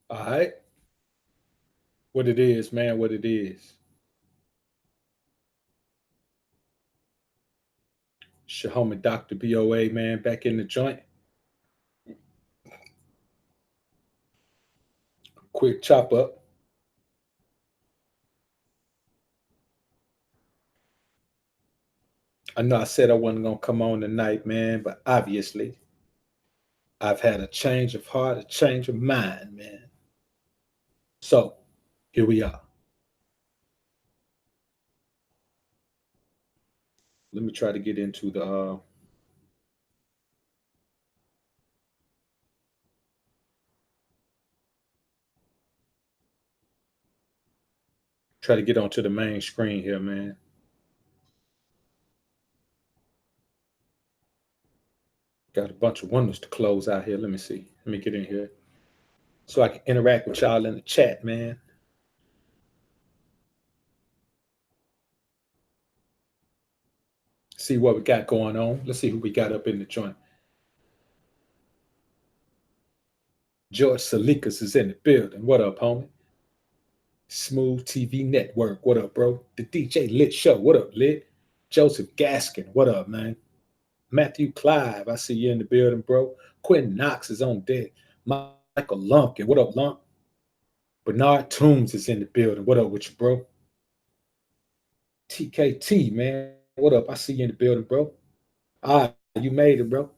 All right. What it is, man, what it is. It's your homie Dr. BoA, man, back in the joint. Quick chop up. I know I said I wasn't going to come on tonight, man, but obviously I've had a change of heart, a change of mind, man. So here we are. Let me try to get into the try to get onto the main screen here, man. Got a bunch of windows to close out here. Let me see. Let me get in here so I can interact with y'all in the chat, man. See what we got going on. Let's see who we got up in the joint. George Salikas is in the building. What up, homie? Smooth TV Network. What up, bro? The DJ Lit Show. What up, Lit? Joseph Gaskin. What up, man? Matthew Clive. I see you in the building, bro. Quentin Knox is on deck. Michael Lumpkin. What up, Lump? Bernard Toombs is in the building. What up with you, bro? TKT, man. What up? I see you in the building, bro. You made it, bro.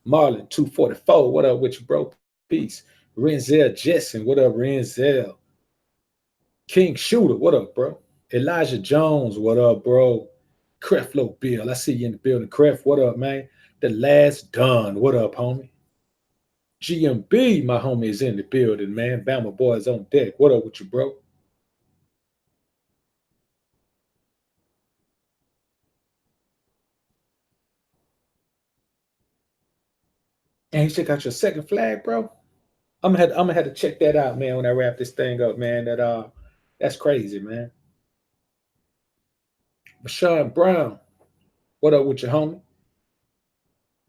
Marlon 244. What up with you, bro? Peace. Renzel Jessen. What up, Renzel? King Shooter. What up, bro? Elijah Jones. What up, bro? Creflo Bill. I see you in the building. Cref, what up, man? The Last Don. What up, homie? GMB, my homie, is in the building, man. Bama Boys on deck. What up with you, bro? And you check out your second flag, bro. I'm gonna have to check that out, man, when I wrap this thing up, man. That's crazy, man. Bashawn Brown, what up with you, homie?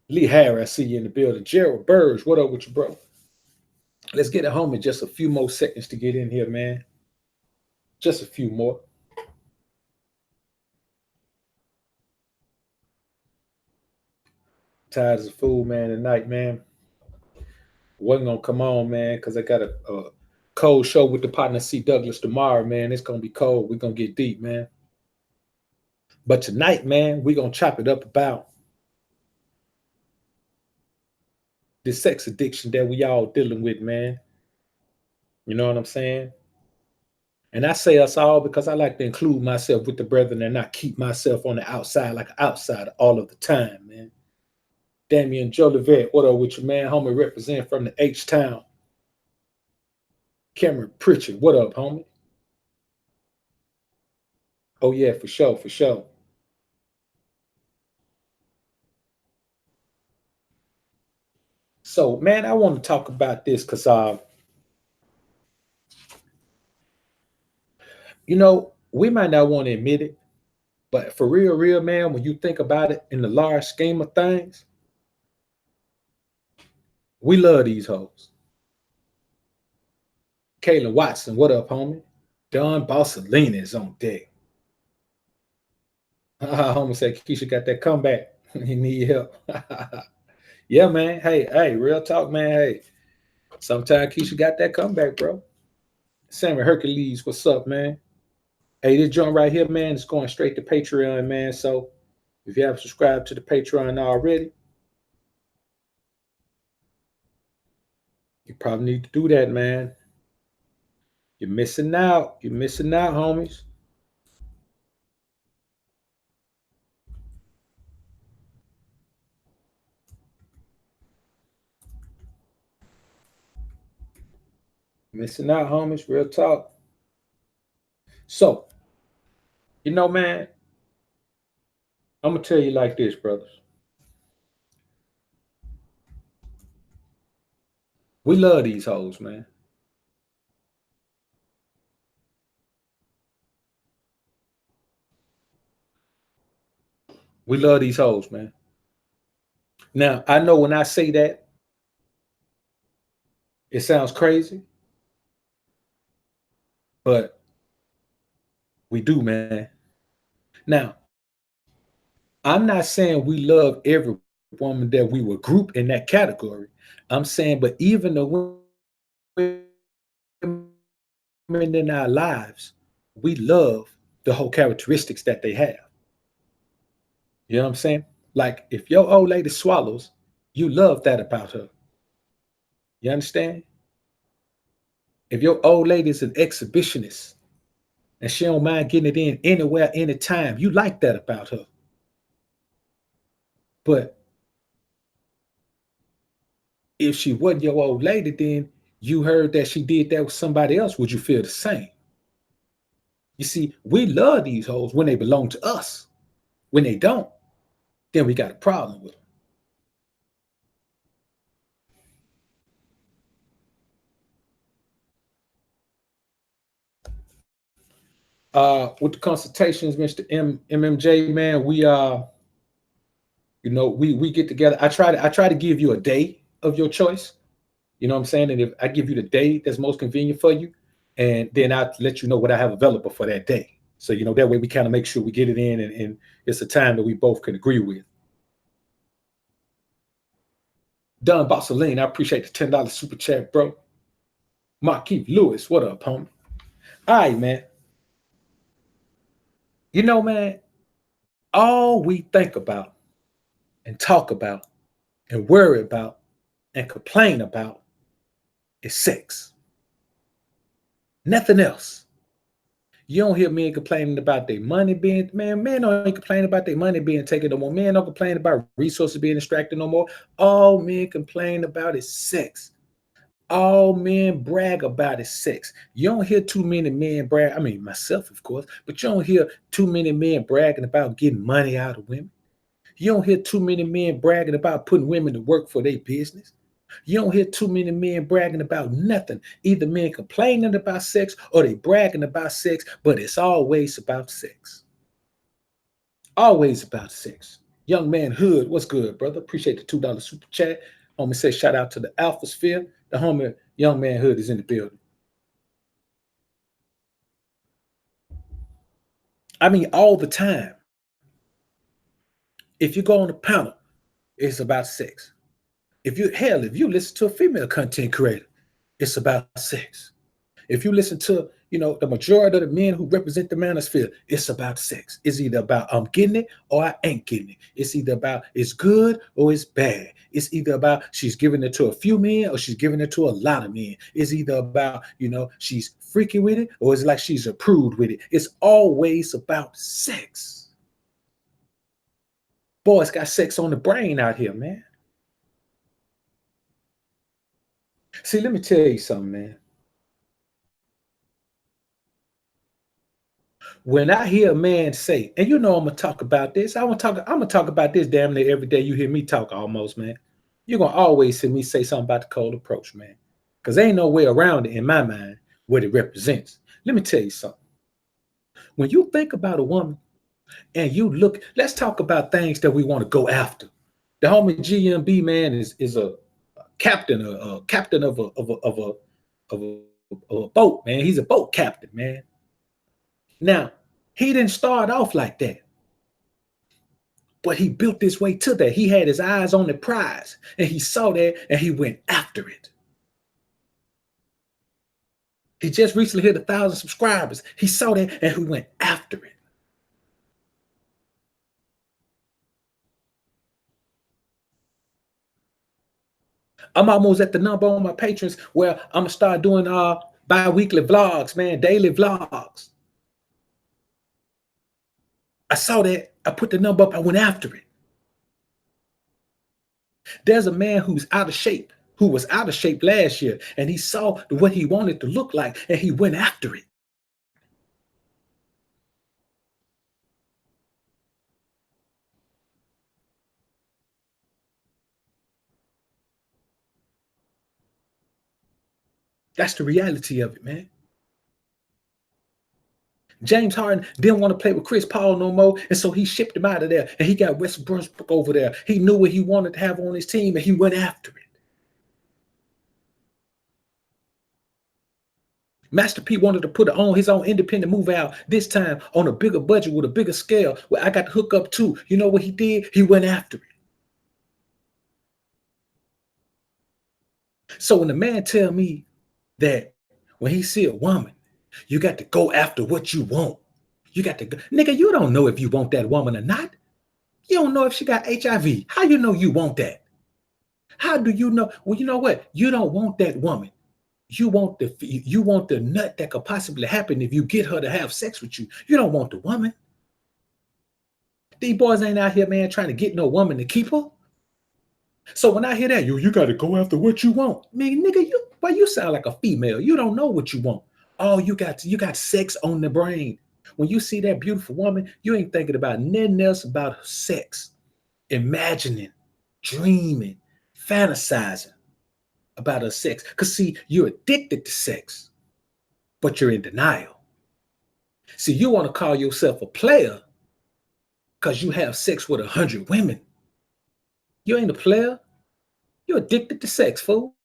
Lee Harris, I see you in the building. Gerald Burge, what up with you, bro? Let's get it home in just a few more seconds to get in here, man. Just a few more. Tired as a fool, man, tonight, man. Wasn't gonna come on, man, because I got a cold show with the partner C. Douglas tomorrow, man. It's gonna be cold. We're gonna get deep, man. But tonight, man, we're gonna chop it up about the sex addiction that we all dealing with, man. You know what I'm saying? And I say us all because I like to include myself with the brethren and not keep myself on the outside like an outsider all of the time, man. Damian Jolivet, what up with you, man? Homie represent from the H-Town. Cameron Pritchard, what up, homie? Oh, yeah, for sure, for sure. So, man, I want to talk about this because, we might not want to admit it, but for real, real, man, when you think about it in the large scheme of things, we love these hoes. Kayla Watson, what up, homie? Don Bossalina is on deck. Homie said Keisha got that comeback. He need help. Yeah, man. Hey, real talk, man. Hey, sometimes Keisha got that comeback, bro. Sammy Hercules, what's up, man? Hey, this joint right here, man, is going straight to Patreon, man. So if you haven't subscribed to the Patreon already, you probably need to do that, man. You're missing out. You're missing out, homies. Missing out, homies. Real talk. So, man, I'm gonna tell you like this, brothers. We love these hoes, man. We love these hoes, man. Now, I know when I say that, it sounds crazy, but we do, man. Now, I'm not saying we love every woman that we would group in that category. I'm saying, but even the women in our lives, we love the whole characteristics that they have. You know what I'm saying? Like if your old lady swallows, you love that about her. You understand? If your old lady is an exhibitionist and she don't mind getting it in anywhere, anytime, you like that about her. But if she wasn't your old lady, then you heard that she did that with somebody else, would you feel the same? You see, we love these hoes when they belong to us. When they don't, then we got a problem with them. With the consultations, Mr. MMJ, man, we get together. I try to give you a day of your choice. You know what I'm saying? And if I give you the day that's most convenient for you, and then I let you know what I have available for that day. So that way we kind of make sure we get it in, and it's a time that we both can agree with. Don Bosseline, I appreciate the $10 super chat, bro. Markeith Lewis, what up, homie? All right, man. Man, all we think about and talk about and worry about and complain about is sex. Nothing else. You don't hear men complaining about their money being, man, men don't complain about their money being taken no more. Men don't complain about resources being extracted no more. All men complain about is sex. All men brag about is sex. You don't hear too many men brag. I mean, myself, of course, but you don't hear too many men bragging about getting money out of women. You don't hear too many men bragging about putting women to work for their business. You don't hear too many men bragging about nothing. Either men complaining about sex or they bragging about sex, but it's always about sex. Always about sex. Young man Hood, what's good, brother? Appreciate the $2 super chat. Homie say shout out to the Alpha Sphere. The homie Young man Hood is in the building. I mean, all the time. If you go on a panel, it's about sex. If you listen to a female content creator, it's about sex. If you listen to, the majority of the men who represent the manosphere, it's about sex. It's either about I'm getting it or I ain't getting it. It's either about it's good or it's bad. It's either about she's giving it to a few men or she's giving it to a lot of men. It's either about, she's freaky with it or it's like she's approved with it. It's always about sex. Boys got sex on the brain out here, man. See, let me tell you something, man. When I hear a man say, and I'm gonna talk about this, I'm gonna talk about this damn near every day you hear me talk almost, man. You're gonna always hear me say something about the cold approach, man. Because there ain't no way around it in my mind what it represents. Let me tell you something. When you think about a woman and you look, let's talk about things that we want to go after. The homie GMB man is a captain, a captain of a boat, man. He's a boat captain, man. Now, he didn't start off like that. But he built his way to that. He had his eyes on the prize and he saw that and he went after it. He just recently hit 1,000 subscribers. He saw that and he went after it. I'm almost at the number on my patrons where I'm gonna start doing bi-weekly vlogs, man, daily vlogs. I saw that. I put the number up. I went after it. There's a man who was out of shape last year, and he saw what he wanted to look like, and he went after it. That's the reality of it, man. James Harden didn't want to play with Chris Paul no more, and so he shipped him out of there, and he got Westbrook over there. He knew what he wanted to have on his team, and he went after it. Master P wanted to put on his own independent movie out, this time on a bigger budget with a bigger scale, where I got to hook up too. You know what he did? He went after it. So when the man tell me that when he see a woman, you got to go after what you want. You got to go. Nigga, you don't know if you want that woman or not. You don't know if she got HIV. How you know you want that? How do you know? Well, you know what? You don't want that woman. You want the nut that could possibly happen if you get her to have sex with you. You don't want the woman. These boys ain't out here, man, trying to get no woman to keep her. So when I hear that, you got to go after what you want. Man, nigga, you sound like a female. You don't know what you want. Oh, you got sex on the brain. When you see that beautiful woman, you ain't thinking about nothing else about sex, imagining, dreaming, fantasizing about her sex. Because see, you're addicted to sex, but you're in denial. See, you want to call yourself a player because you have sex with 100 women. You ain't a player. You're addicted to sex, fool.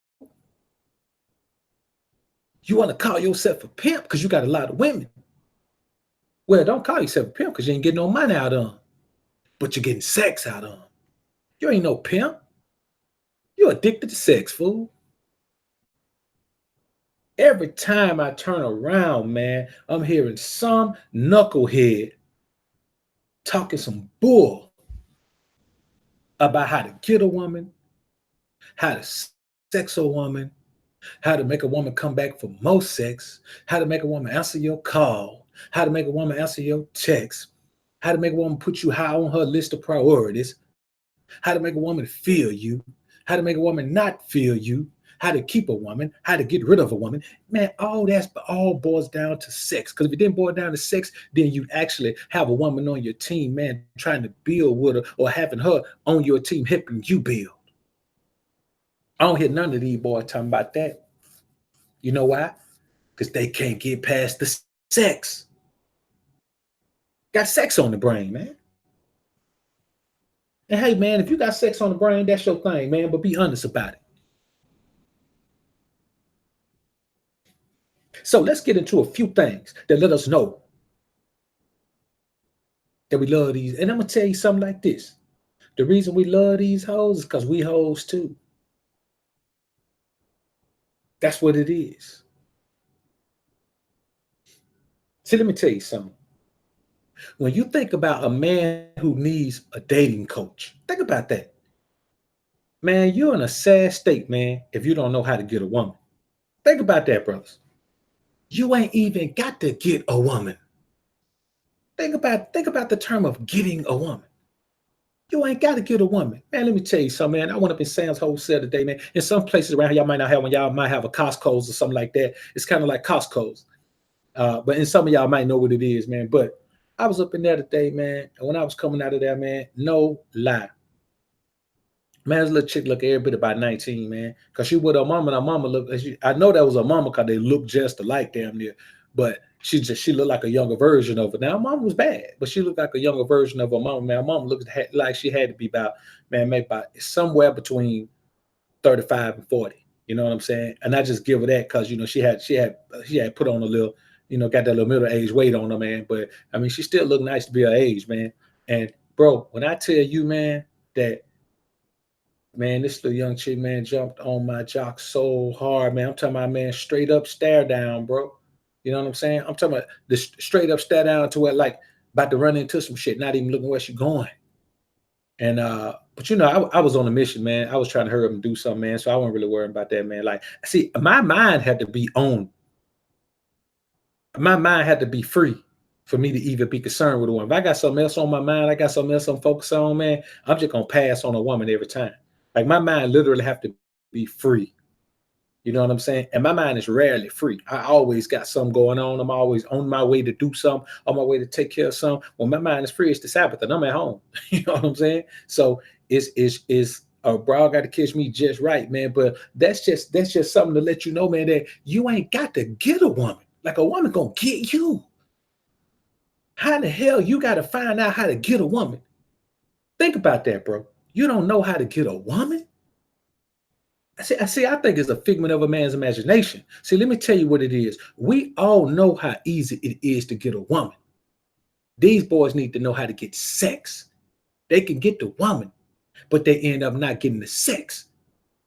You want to call yourself a pimp because you got a lot of women. Well, don't call yourself a pimp because you ain't getting no money out of them, but you're getting sex out of them. You ain't no pimp. You're addicted to sex, fool. Every time I turn around, man, I'm hearing some knucklehead talking some bull about how to get a woman, how to sex a woman, how to make a woman come back for more sex, how to make a woman answer your call, how to make a woman answer your text, how to make a woman put you high on her list of priorities, how to make a woman feel you, how to make a woman not feel you, how to keep a woman, how to get rid of a woman. Man, all boils down to sex. Because if it didn't boil down to sex, then you'd actually have a woman on your team, man, trying to build with her or having her on your team helping you build. I don't hear none of these boys talking about that. You know why? Because they can't get past the sex. Got sex on the brain, man. And hey, man, if you got sex on the brain, that's your thing, man. But be honest about it. So let's get into a few things that let us know that we love these. And I'm gonna tell you something like this. The reason we love these hoes is because we hoes too. That's what it is. See, let me tell you something. When you think about a man who needs a dating coach, think about that. Man, you're in a sad state, man, if you don't know how to get a woman. Think about that, brothers. You ain't even got to get a woman. Think about the term of getting a woman. You ain't got to get a woman. Man, let me tell you something, man. I went up in Sam's Wholesale today, man. In some places around here, y'all might not have one. Y'all might have a Costco's or something like that. It's kind of like Costco's. But in some of y'all might know what it is, man. But I was up in there today, man. And when I was coming out of there, man, no lie. Man, this little chick look every bit about 19, man. Cause she with her mama, and her mama look. I know that was her mama cause they look just alike damn near. But she looked like a younger version of her. Now, her mom was bad, but she looked like a younger version of her mama. Man, her mom looked like she had to be about, man, maybe about somewhere between 35 and 40. You know what I'm saying? And I just give her that because she had put on a little, got that little middle age weight on her, man. But I mean, she still looked nice to be her age, man. And bro, when I tell you, man, that man, this little young chick, man, jumped on my jock so hard, man. I'm talking about, man, straight up stare down, bro. You know what I'm saying? I'm talking about the straight up stare down to where, like, about to run into some shit, not even looking where she's going. And but I was on a mission, man. I was trying to hurry up and do something, man. So I wasn't really worrying about that, man. Like, see, my mind had to be on. My mind had to be free for me to even be concerned with a woman. If I got something else on my mind, I got something else I'm focused on, man. I'm just gonna pass on a woman every time. Like, my mind literally have to be free. You know what I'm saying? And my mind is rarely free. I always got something going on. I'm always on my way to do something, on my way to take care of something. When my mind is free, it's the Sabbath and I'm at home. You know what I'm saying? So it's a bro got to catch me just right, man. But that's just something to let you know, man, that you ain't got to get a woman. Like, a woman gonna get you. How the hell you got to find out how to get a woman? Think about that, bro. You don't know how to get a woman? I think it's a figment of a man's imagination. See, let me tell you what it is. We all know how easy it is to get a woman. These boys need to know how to get sex. They can get the woman, but they end up not getting the sex.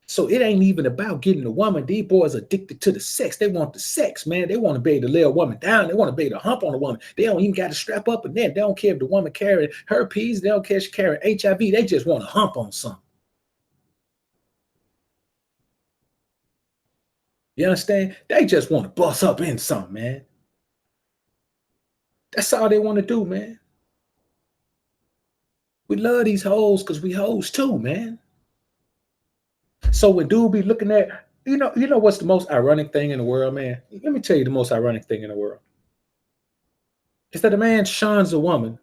So it ain't even about getting the woman. These boys are addicted to the sex. They want the sex, man. They want to be able to lay a woman down. They want to be able to hump on a woman. They don't even got to strap up and then they don't care if the woman carrying herpes. They don't care if she carrying HIV. They just want to hump on something. You understand? They just want to bust up in something, man. That's all they want to do, man. We love these hoes because we hoes too, man. So when dude be looking at, you know what's the most ironic thing in the world, man? Let me tell you the most ironic thing in the world. Is that a man shuns a woman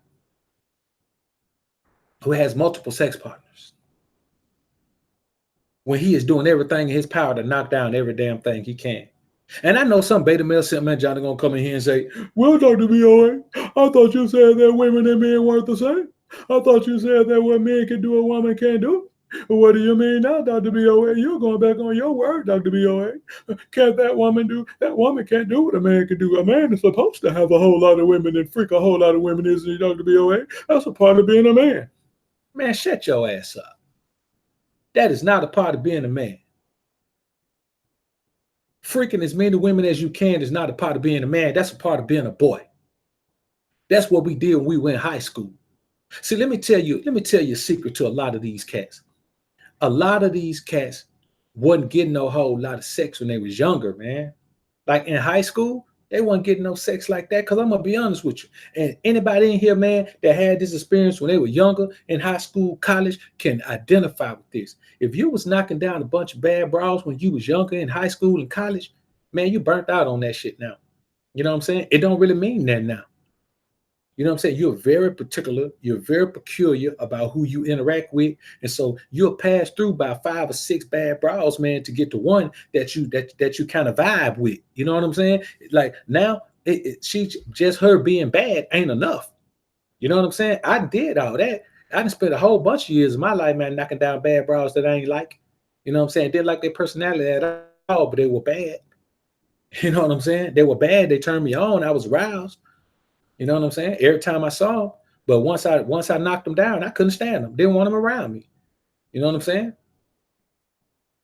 who has multiple sex partners when he is doing everything in his power to knock down every damn thing he can. And I know some beta male man Johnny gonna come in here and say, "Well, Dr. BoA, I thought you said that women and men weren't the same. I thought you said that what men can do, a woman can't do. What do you mean now, Dr. BoA? You're going back on your word, Dr. BoA. Can't that woman do? That woman can't do what a man can do. A man is supposed to have a whole lot of women and freak a whole lot of women, isn't he, Dr. BoA? That's a part of being a man." Man, shut your ass up. That is not a part of being a man. Freaking as many women as you can is not a part of being a man. That's a part of being a boy. That's what we did when we were in high school. See, let me tell you a secret to a lot of these cats. A lot of these cats wasn't getting no whole lot of sex when they was younger, man. Like in high school, they wasn't getting no sex like that. Cause I'm gonna be honest with you. And anybody in here, man, that had this experience when they were younger in high school, college, can identify with this. If you was knocking down a bunch of bad bras when you was younger in high school and college, man, you burnt out on that shit now. You know what I'm saying? It don't really mean that now. You know what I'm saying? You're very particular. You're very peculiar about who you interact with, and so you'll pass through by 5 or 6 bad bras, man, to get to one that you kind of vibe with. You know what I'm saying? Like now, she just her being bad ain't enough. You know what I'm saying? I did all that. I done spent a whole bunch of years of my life, man, knocking down bad bras that I ain't like. You know what I'm saying? Didn't like their personality at all, but they were bad. You know what I'm saying? They were bad. They turned me on. I was aroused. You know what I'm saying? Every time I saw them, but once I knocked them down, I couldn't stand them. Didn't want them around me. You know what I'm saying?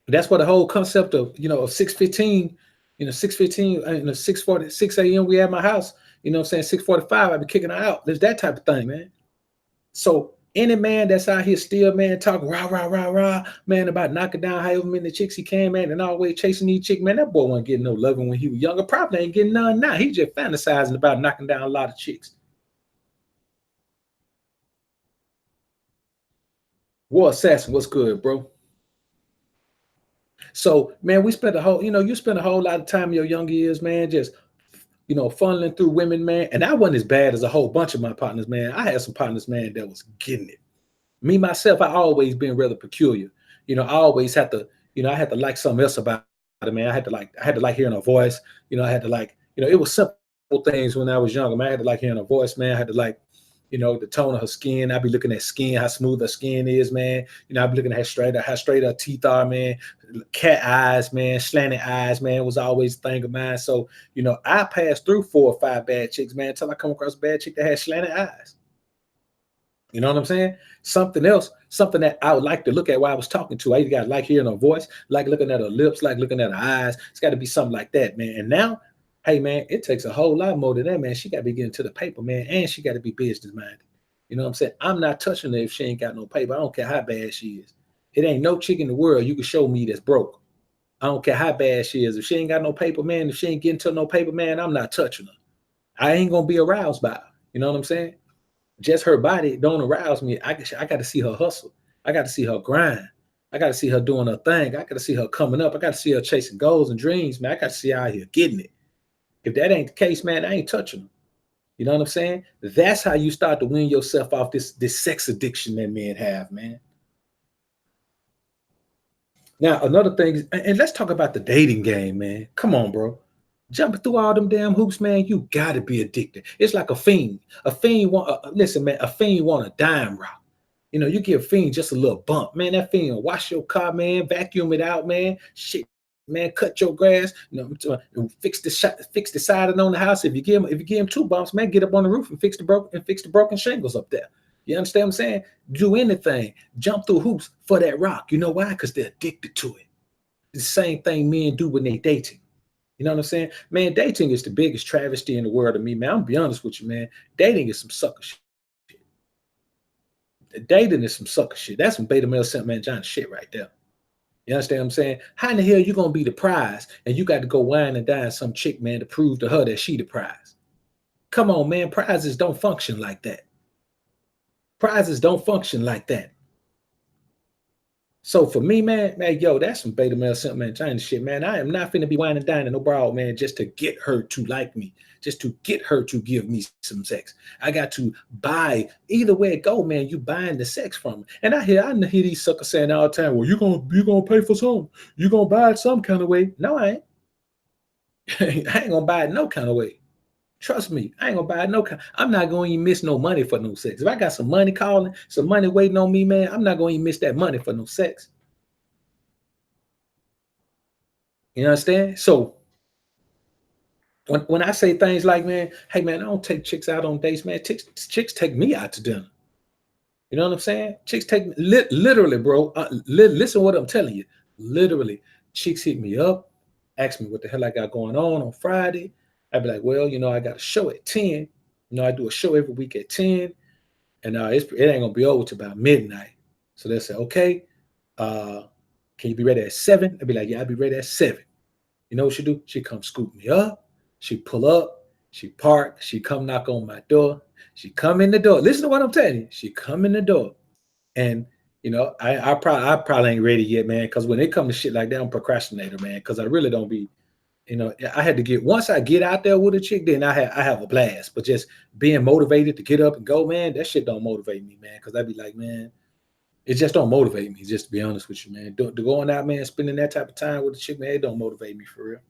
That's what the whole concept of of 6:15, 6:15, 6:40, 6 a.m. we at my house. You know what I'm saying? 6:45, I be kicking her out. There's that type of thing, man. So any man that's out here still, man, talking rah, rah, rah, rah, man, about knocking down however many chicks he can, man, and always chasing these chicks, man, that boy wasn't getting no loving when he was younger. Probably ain't getting none now. He just fantasizing about knocking down a lot of chicks. War Assassin, what's good, bro? So, man, we spent a whole, you spent a whole lot of time in your younger years, man, just, funneling through women, man. And I wasn't as bad as a whole bunch of my partners, man. I had some partners, man, that was getting it. Me, myself, I always been rather peculiar. I always had to, I had to like something else about it, man. I had to like hearing her voice. I had to like, it was simple things when I was younger, man. I had to like hearing her voice, man. I had to like, the tone of her skin. I'd be looking at skin, how smooth her skin is, man. I'd be looking at how straight her teeth are, man. Cat eyes, man, slanted eyes, man, was always a thing of mine. So, I passed through 4 or 5 bad chicks, man, until I come across a bad chick that had slanted eyes. You know what I'm saying? Something else, something that I would like to look at while I was talking to. I either got like hearing her voice, like looking at her lips, like looking at her eyes. It's got to be something like that, man. And now, hey, man, it takes a whole lot more than that, man. She got to be getting to the paper, man, and she got to be business minded. You know what I'm saying? I'm not touching her if she ain't got no paper. I don't care how bad she is. It ain't no chick in the world you can show me that's broke. I don't care how bad she is. If she ain't got no paper, man, if she ain't getting to no paper, man, I'm not touching her. I ain't gonna be aroused by her. You know what I'm saying? Just her body don't arouse me. I got to see her hustle. I got to see her grind. I got to see her doing her thing. I got to see her coming up. I got to see her chasing goals and dreams, man. I got to see her out here getting it. If that ain't the case, man, I ain't touching her. You know what I'm saying? That's how you start to win yourself off this sex addiction that men have, man. Now, another thing is, and let's talk about the dating game, man. Come on, bro. Jumping through all them damn hoops, man, you gotta be addicted. It's like a fiend. A fiend want listen, man, a fiend want a dime route. You give fiend just a little bump, man. That fiend will wash your car, man, vacuum it out, man. Shit, man, cut your grass, fix the siding on the house. If you give him 2 bumps, man, get up on the roof and fix the broken shingles up there. You understand what I'm saying? Do anything, jump through hoops for that rock. You know why? Because they're addicted to it. It's the same thing men do when they dating. You know what I'm saying? Man, dating is the biggest travesty in the world to me, man. I'm gonna be honest with you, man. Dating is some sucker shit. Dating is some sucker shit. That's some beta male simp man John shit right there. You understand what I'm saying? How in the hell you gonna be the prize and you got to go wine and dine some chick, man, to prove to her that she the prize? Come on, man. Prizes don't function like that. Prizes don't function like that. So for me, man, yo, that's some beta male simp man China shit, man. I am not finna be whining and dining no broad, man, just to get her to like me, just to get her to give me some sex. I got to buy either way it go, man. You buying the sex from me. And I hear these suckers saying all the time, well, you gonna pay for some, you gonna buy it some kind of way. No, I ain't. I ain't gonna buy it no kind of way. Trust me, I ain't gonna buy it no kind. I'm not gonna even miss no money for no sex. If I got some money calling, some money waiting on me, man, I'm not gonna even miss that money for no sex. You understand? So when I say things like, man, hey man, I don't take chicks out on dates, man. Chicks take me out to dinner. You know what I'm saying? Chicks take me literally, bro. Listen what I'm telling you. Literally, chicks hit me up, ask me what the hell I got going on Friday. I'd be like, well, I got a show at 10. I do a show every week at 10, and it ain't gonna be over till about midnight. So they'll say, okay, uh, can you be ready at 7? I'd be like, yeah, I'll be ready at 7. You know what she do? She come scoop me up. She pull up. She park. She come knock on my door. She come in the door. Listen to what I'm telling you. She come in the door, and I probably ain't ready yet, man. Because when it come to shit like that, I'm procrastinator, man. Because I really don't be. I had to get once I get out there with a chick, then I have a blast. But just being motivated to get up and go, man, that shit don't motivate me, man. Because I'd be like, man, it just don't motivate me. Just to be honest with you, man. Going out, man, spending that type of time with a chick, man, it don't motivate me for real.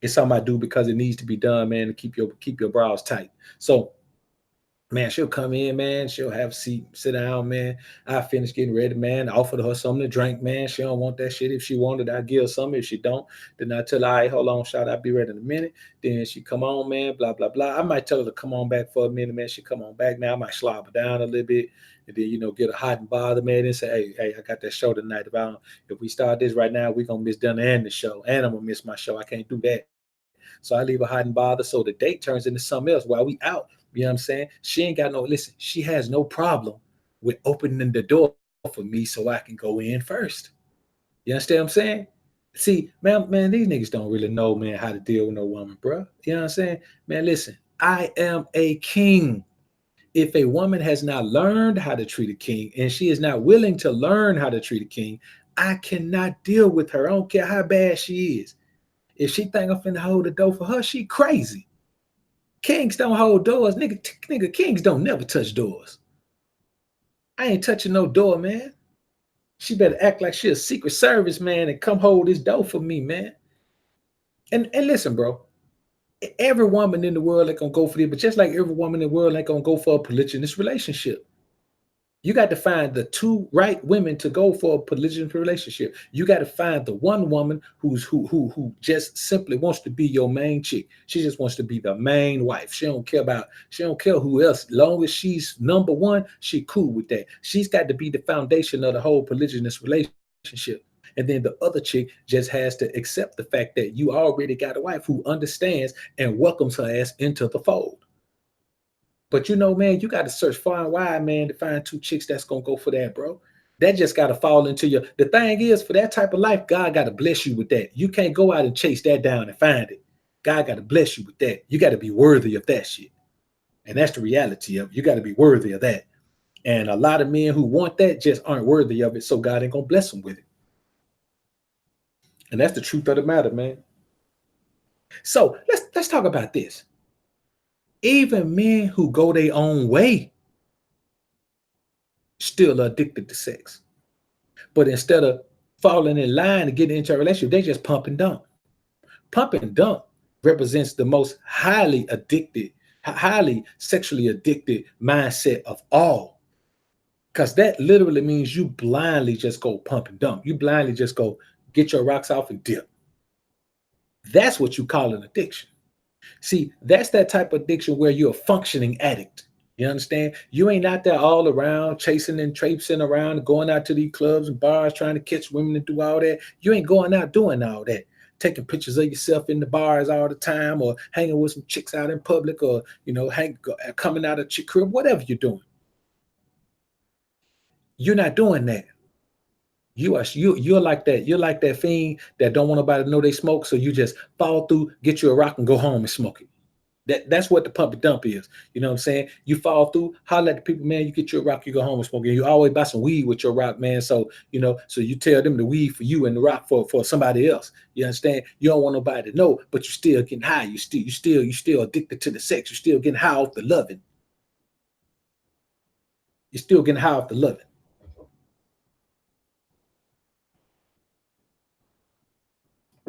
It's something I do because it needs to be done, man, to keep your brows tight. So, man, she'll come in, man. She'll have a seat, sit down, man. I finish getting ready, man. I offered her something to drink, man. She don't want that shit. If she wanted, I give her something. If she don't, then I tell her, all right, hold on, shout, I'll be ready in a minute. Then she come on, man, blah, blah, blah. I might tell her to come on back for a minute, man. She come on back now. I might slop her down a little bit. And then, get a hot and bother, man, and say, hey, I got that show tonight. If we start this right now, we're going to miss dinner and the show. And I'm going to miss my show. I can't do that. So I leave her hot and bother. So the date turns into something else while we out. You know what I'm saying? She ain't got listen, she has no problem with opening the door for me so I can go in first. You understand what I'm saying? See, man, these niggas don't really know, man, how to deal with no woman, bro. You know what I'm saying? Man, listen, I am a king. If a woman has not learned how to treat a king and she is not willing to learn how to treat a king, I cannot deal with her. I don't care how bad she is. If she think I'm finna hold the door for her, she crazy. Kings don't hold doors. Nigga, kings don't never touch doors. I ain't touching no door, man. She better act like she a secret service, man, and come hold this door for me, man. And listen, bro. Every woman in the world ain't gonna go for this, but just like every woman in the world ain't gonna go for a polygynous relationship. You got to find the two right women to go for a polygynous relationship. You got to find the one woman who just simply wants to be your main chick. She just wants to be the main wife. She don't care who else. Long as she's number one, she cool with that. She's got to be the foundation of the whole polygynous relationship. And then the other chick just has to accept the fact that you already got a wife who understands and welcomes her ass into the fold. But man, you got to search far and wide, man, to find two chicks that's gonna go for that, bro. That just got to fall into your. The thing is, for that type of life, God got to bless you with that. You can't go out and chase that down and find it. God got to bless you with that. You got to be worthy of that shit, and that's the reality of it. You got to be worthy of that. And a lot of men who want that just aren't worthy of it, so God ain't gonna bless them with it. And that's the truth of the matter, man. So let's talk about this. Even men who go their own way still addicted to sex. But instead of falling in line and getting into a relationship, they just pump and dump. Pump and dump represents the most highly sexually addicted mindset of all. Because that literally means you blindly just go pump and dump. You blindly just go get your rocks off and dip. That's what you call an addiction. See, that's that type of addiction where you're a functioning addict. You understand? You ain't out there all around chasing and traipsing around, going out to these clubs and bars trying to catch women and do all that. You ain't going out doing all that. Taking pictures of yourself in the bars all the time, or hanging with some chicks out in public, or coming out of chick crib, whatever you're doing. You're not doing that. You're like that. You're like that fiend that don't want nobody to know they smoke, so you just fall through, get you a rock, and go home and smoke it. That's what the pump and dump is. You know what I'm saying? You fall through, holler at the people, man. You get your rock, you go home and smoke it. You always buy some weed with your rock, man. So so you tell them the weed for you and the rock for somebody else. You understand? You don't want nobody to know, but you still getting high. You still addicted to the sex. You still getting high off the loving. You're still getting high off the loving.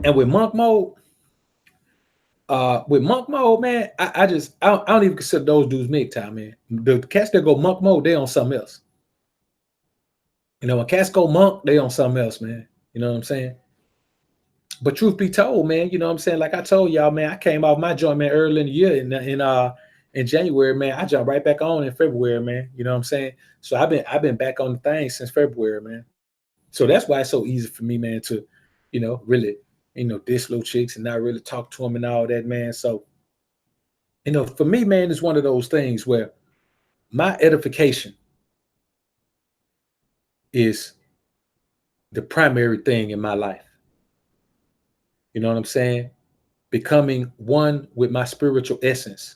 And with monk mode, man, I don't even consider those dudes MGTOW, man. The cats that go monk mode, they on something else. When cats go monk, they on something else, man. You know what I'm saying? But truth be told, man, you know what I'm saying? Like I told y'all, man, I came off my joint, man, early in the year in January, man. I jumped right back on in February, man. You know what I'm saying? So I've been back on the thing since February, man. So that's why it's so easy for me, man, to, really, diss little chicks and not really talk to them and all that, man. So, for me, man, it's one of those things where my edification is the primary thing in my life. You know what I'm saying? Becoming one with my spiritual essence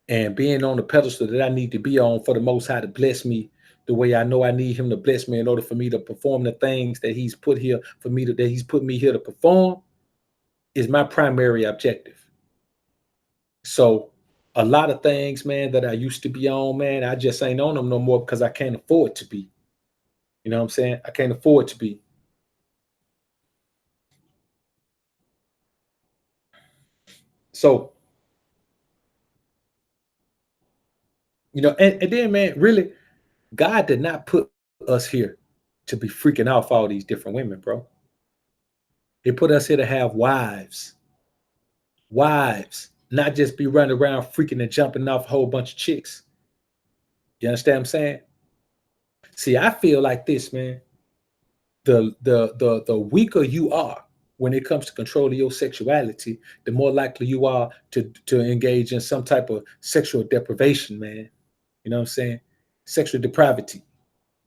and being on the pedestal that I need to be on for the Most High to bless me the way I know I need Him to bless me in order for me to perform the things that He's put here for me that He's put me here to perform is my primary objective. So a lot of things, man, that I used to be on, man, I just ain't on them no more because I can't afford to be. You know what I'm saying? I can't afford to be. So, and then, man, really, God did not put us here to be freaking off all these different women, bro. He put us here to have wives, not just be running around freaking and jumping off a whole bunch of chicks. You understand what I'm saying? See, I feel like this, man. The weaker you are when it comes to controlling your sexuality, the more likely you are to engage in some type of sexual deprivation, man. You know what I'm saying? Sexual depravity.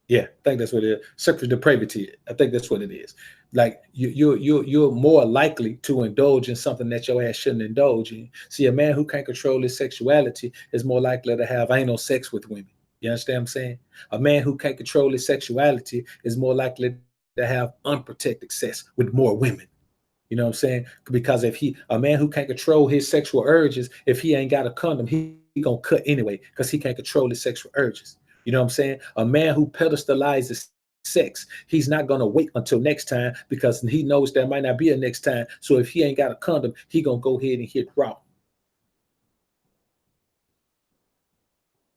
Yeah, I think that's what it is. Sexual depravity. I think that's what it is. Like you're more likely to indulge in something that your ass shouldn't indulge in. See, a man who can't control his sexuality is more likely to have anal sex with women. You understand what I'm saying? A man who can't control his sexuality is more likely to have unprotected sex with more women. You know what I'm saying? Because if a man who can't control his sexual urges, if he ain't got a condom, he gonna cut anyway because he can't control his sexual urges. You know what I'm saying? A man who pedestalizes sex, he's not gonna wait until next time because he knows there might not be a next time. So if he ain't got a condom, he gonna go ahead and hit raw.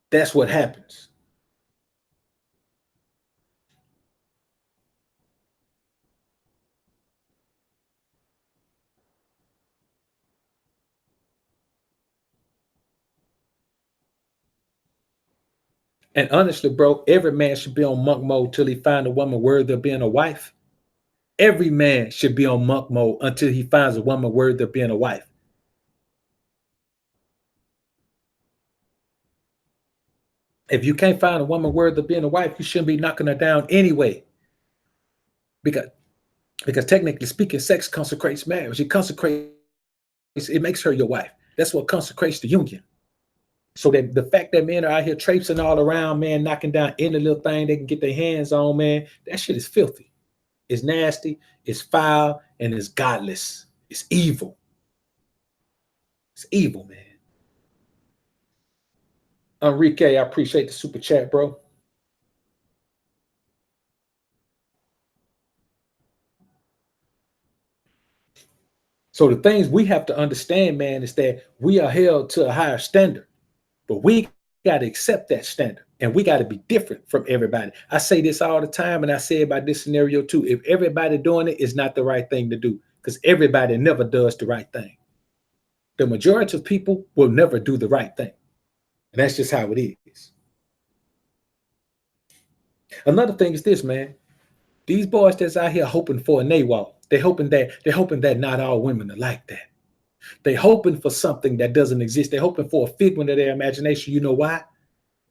That's what happens. And honestly, bro, every man should be on monk mode till he find a woman worthy of being a wife. Every man should be on monk mode until he finds a woman worthy of being a wife. If you can't find a woman worthy of being a wife, you shouldn't be knocking her down anyway. Because because technically speaking, sex consecrates marriage. It makes her your wife. That's what consecrates the union. So that the fact that men are out here traipsing all around, man, knocking down any little thing they can get their hands on, man, that shit is filthy. It's nasty, it's foul, and it's godless. It's evil. It's evil, man. Enrique, I appreciate the super chat, bro. So the things we have to understand, man, is that we are held to a higher standard, but we got to accept that standard. And we got to be different from everybody. I say this all the time, and I say about this scenario too. If everybody doing it, it's not the right thing to do, because everybody never does the right thing. The majority of people will never do the right thing. And that's just how it is. Another thing is this, man. These boys that's out here hoping for a naywalk. They're hoping that not all women are like that. They're hoping for something that doesn't exist. They're hoping for a figment of their imagination. You know why?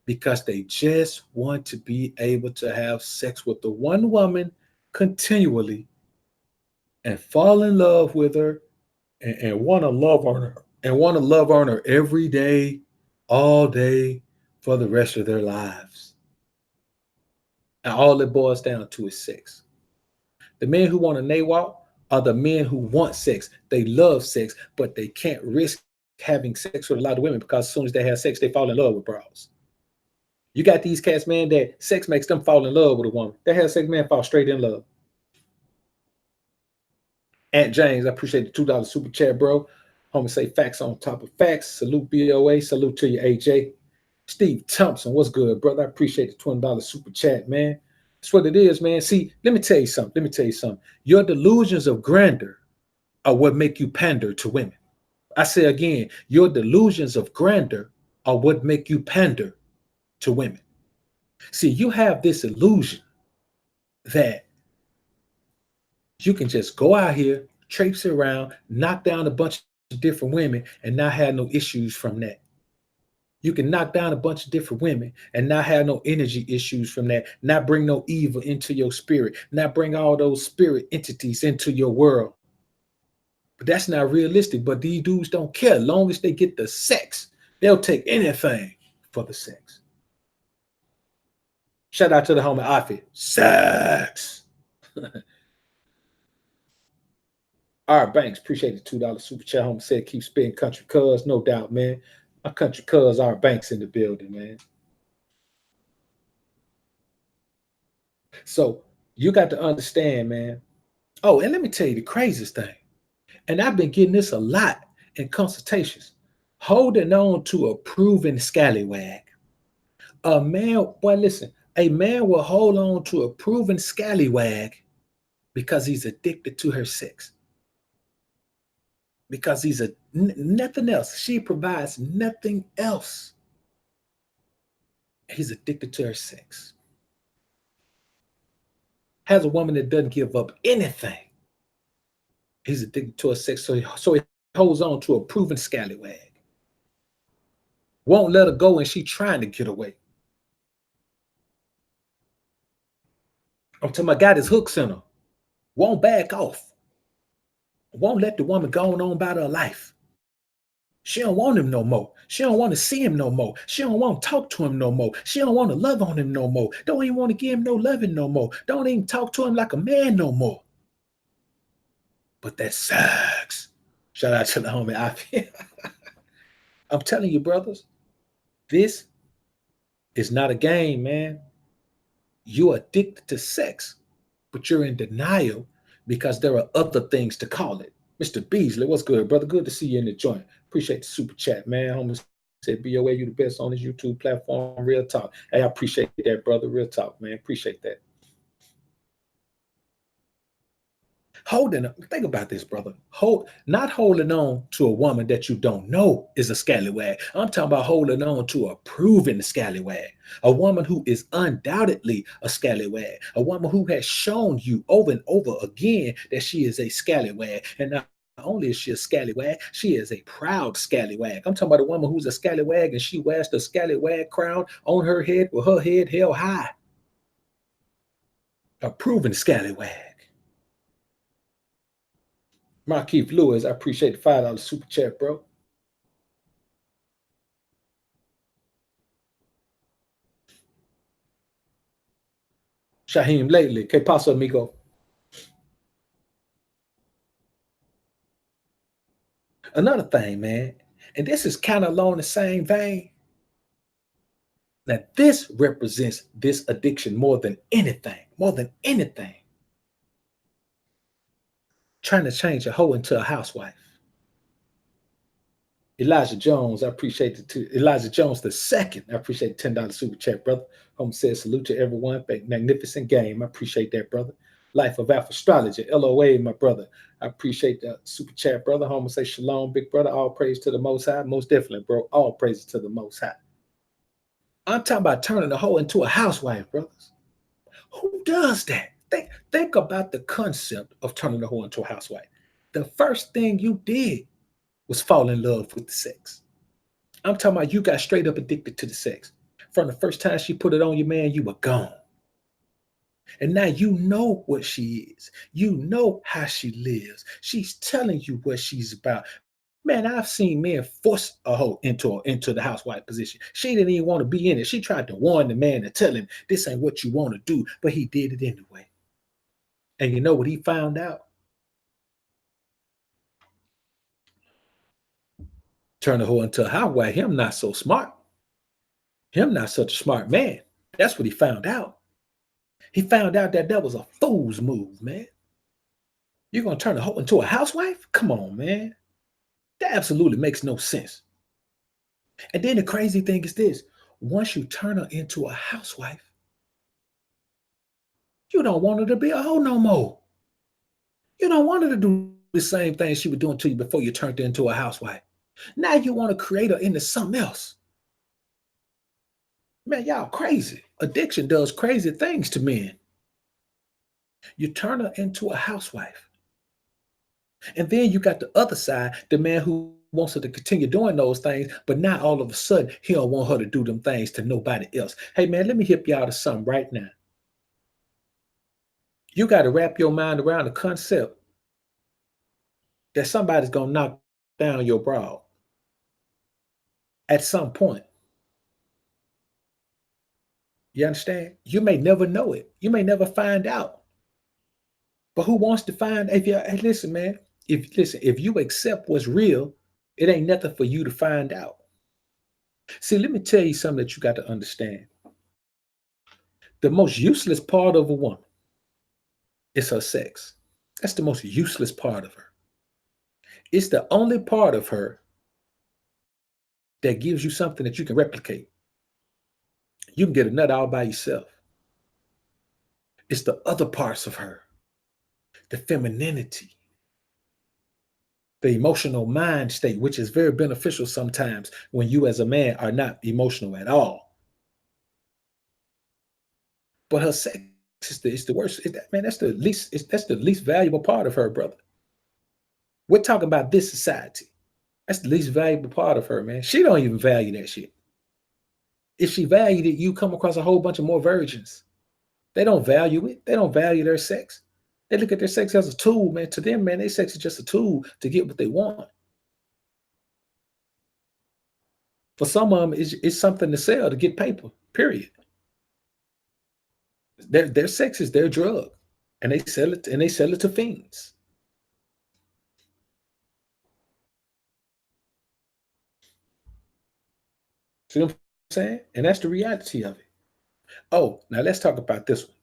Because they just want to be able to have sex with the one woman continually and fall in love with her, and want to love on her every day, all day, for the rest of their lives. And all it boils down to is sex. The men who want a naywalk are the men who want sex. They love sex, but they can't risk having sex with a lot of women, because as soon as they have sex, they fall in love with bras. You got these cats, man, that sex makes them fall in love with a woman. They have sex, man, fall straight in love. Aunt James, I appreciate the $2 super chat, bro. Homie say facts on top of facts. Salute BoA. Salute to you, AJ. Steve Thompson, what's good, brother? I appreciate the $20 super chat, man. That's what it is, man. See, let me tell you something. Your delusions of grandeur are what make you pander to women. I say again, your delusions of grandeur are what make you pander to women. See, you have this illusion that you can just go out here, traipse around, knock down a bunch of different women, and not have no issues from that. You can knock down a bunch of different women and not have no energy issues from that, not bring no evil into your spirit, not bring all those spirit entities into your world. But that's not realistic. But these dudes don't care. As long as they get the sex, they'll take anything for the sex. Shout out to the homie Afi. Sex. All right, Banks, appreciate the $2 super chat. Homie said keep spitting country cuz. No doubt, man. My country cuz are Banks in the building, man. So you got to understand, man. Oh, and let me tell you the craziest thing. And I've been getting this a lot in consultations. Holding on to a proven scallywag. A man, boy, listen, a man will hold on to a proven scallywag because he's addicted to her sex. Because nothing else. She provides nothing else. He's addicted to her sex. Has a woman that doesn't give up anything. He's addicted to her sex, so he holds on to a proven scallywag. Won't let her go, and she trying to get away. I'm talking about got his hooks in her. Won't back off. Won't let the woman go on about her life. She don't want him no more. She don't want to see him no more. She don't want to talk to him no more. She don't want to love on him no more. Don't even want to give him no loving no more. Don't even talk to him like a man no more. But that sucks. Shout out to the homie Ivy. I'm telling you, brothers, this is not a game, man. You're addicted to sex, but you're in denial because there are other things to call it. Mr. Beasley, what's good, brother? Good to see you in the joint. Appreciate the super chat, man. Homie said, BOA, you the best on this YouTube platform. Real talk. Hey, I appreciate that, brother. Real talk, man. Appreciate that. Think about this, brother. Not holding on to a woman that you don't know is a scallywag. I'm talking about holding on to a proven scallywag, a woman who is undoubtedly a scallywag, a woman who has shown you over and over again that she is a scallywag. And not only is she a scallywag, she is a proud scallywag. I'm talking about a woman who's a scallywag and she wears the scallywag crown on her head with her head held high. A proven scallywag. Markeith Lewis, I appreciate the $5 super chat, bro. Shaheem lately. Que paso, amigo? Another thing, man, and this is kind of along the same vein. Now, this represents this addiction more than anything. More than anything. Trying to change a hoe into a housewife. Elijah Jones, I appreciate the Elijah Jones the second. I appreciate the $10 super chat, brother. Home says salute to everyone. Magnificent game. I appreciate that, brother. Life of Alpha Astrology, LOA, my brother. I appreciate the super chat, brother. Home say shalom, big brother. All praise to the Most High. Most definitely, bro. All praises to the Most High. I'm talking about turning the hoe into a housewife, brothers. Who does that? Think about the concept of turning the hoe into a housewife. The first thing you did was fall in love with the sex. I'm talking about you got straight up addicted to the sex. From the first time she put it on you, man, you were gone. And now you know what she is. You know how she lives. She's telling you what she's about. Man, I've seen men force a hoe into the housewife position. She didn't even want to be in it. She tried to warn the man and tell him this ain't what you want to do, but he did it anyway. And you know what he found out? Turn the hoe into a housewife. Him not so smart. Him not such a smart man. That's what he found out. He found out that that was a fool's move, man. You're going to turn a hoe into a housewife? Come on, man. That absolutely makes no sense. And then the crazy thing is this. Once you turn her into a housewife, you don't want her to be a hoe no more. You don't want her to do the same thing she was doing to you before you turned her into a housewife. Now you want to create her into something else. Man, y'all crazy. Addiction does crazy things to men. You turn her into a housewife. And then you got the other side, the man who wants her to continue doing those things, but now all of a sudden he don't want her to do them things to nobody else. Hey man, let me hip y'all to something right now. You got to wrap your mind around the concept that somebody's gonna knock down your broad at some point. You understand? You may never know it. You may never find out. But who wants to find? If you hey, listen, man. If you accept what's real, it ain't nothing for you to find out. See, let me tell you something that you got to understand. The most useless part of a woman is her sex. That's the most useless part of her. It's the only part of her that gives you something that you can replicate. You can get a nut all by yourself. It's the other parts of her, the femininity, the emotional mind state, which is very beneficial sometimes when you as a man are not emotional at all. But her sex is the worst. Man, that's the least valuable part of her, brother. We're talking about this society. That's the least valuable part of her, man. She don't even value that shit. If she valued it, you come across a whole bunch of more virgins. They don't value it. They don't value their sex. They look at their sex as a tool, man. To them, man, their sex is just a tool to get what they want. For some of them, it's something to sell to get paper, period. Their sex is their drug. And they sell it to fiends. See what I'm saying? And that's the reality of it. Oh, now let's talk about this one.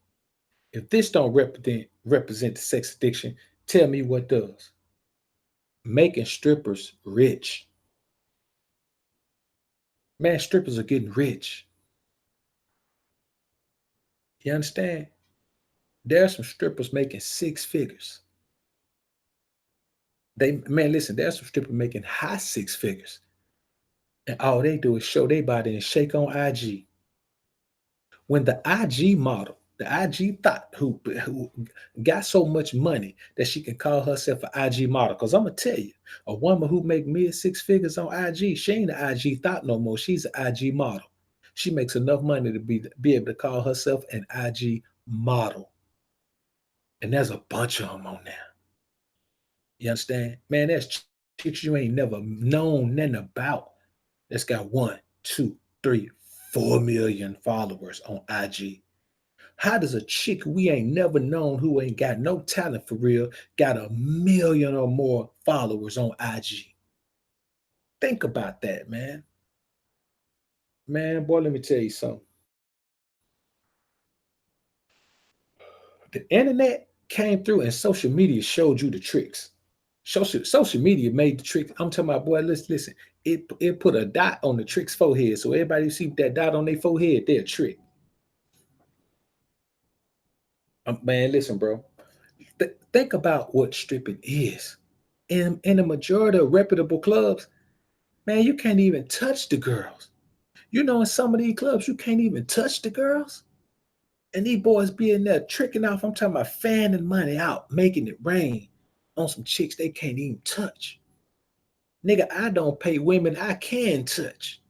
If this don't represent the sex addiction, tell me what does. Making strippers rich. Man, strippers are getting rich. You understand? There are some strippers making six figures. Listen, there's some strippers making high six figures. And all they do is show their body and shake on IG. When the IG model, the IG thought who got so much money that she can call herself an IG model. Because I'm gonna tell you, a woman who make mid six figures on IG, she ain't an IG thought no more. She's an IG model. She makes enough money to be able to call herself an IG model. And there's a bunch of them on there. You understand? Man, that's chicks you ain't never known nothing about. That's got 1, 2, 3, 4 million followers on IG. How does a chick we ain't never known who ain't got no talent for real got 1 million or more followers on IG? Think about that, man. Man, boy, let me tell you something. The internet came through and social media showed you the tricks. Social media made the trick. I'm talking about, boy, listen. it put a dot on the trick's forehead. So everybody who see that dot on their forehead, they're a trick. Man, listen, bro. Think about what stripping is. In the majority of reputable clubs, man, you can't even touch the girls. In some of these clubs, you can't even touch the girls. And these boys be in there tricking off. I'm talking about fanning money out, making it rain on some chicks they can't even touch. Nigga, I don't pay women I can touch.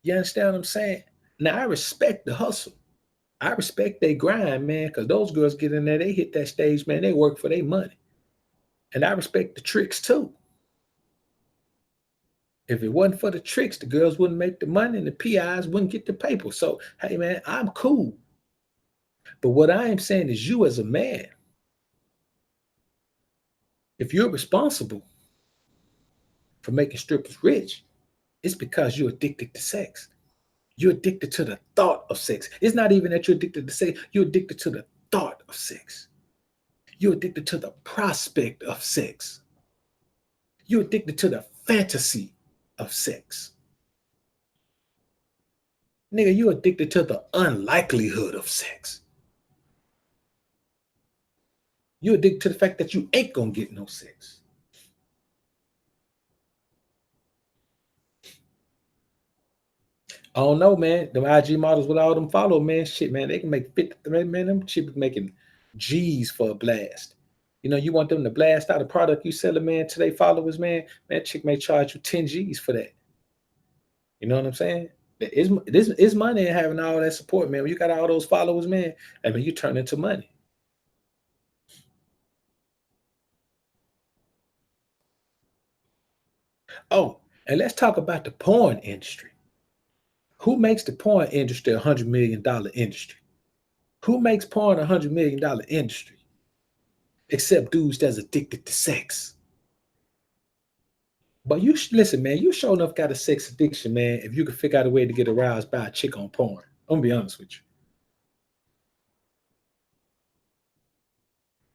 You understand what I'm saying? Now, I respect the hustle. I respect they grind, man, because those girls get in there, they hit that stage, man, they work for their money. And I respect the tricks too. If it wasn't for the tricks, the girls wouldn't make the money and the PIs wouldn't get the paper. So, hey, man, I'm cool. But what I am saying is you as a man, if you're responsible for making strippers rich, it's because you're addicted to sex. You're addicted to the thought of sex. It's not even that you're addicted to sex, you're addicted to the thought of sex. You're addicted to the prospect of sex. You're addicted to the fantasy of sex. Nigga, you're addicted to the unlikelihood of sex. You're addicted to the fact that you ain't gonna get no sex. I don't know, man. Them IG models with all them follow, man. Shit, man, they can make 50, man. Them chicks making G's for a blast. You want them to blast out a product you selling, man, to their followers, man. Man, chick may charge you 10 G's for that. You know what I'm saying? It's money in having all that support, man. When you got all those followers, man, I mean, you turn into money. Oh, and let's talk about the porn industry. Who makes the porn industry $100 million industry? Who makes porn $100 million industry? Except dudes that's addicted to sex. But listen, man, you sure enough got a sex addiction, man, if you could figure out a way to get aroused by a chick on porn. I'm gonna be honest with you.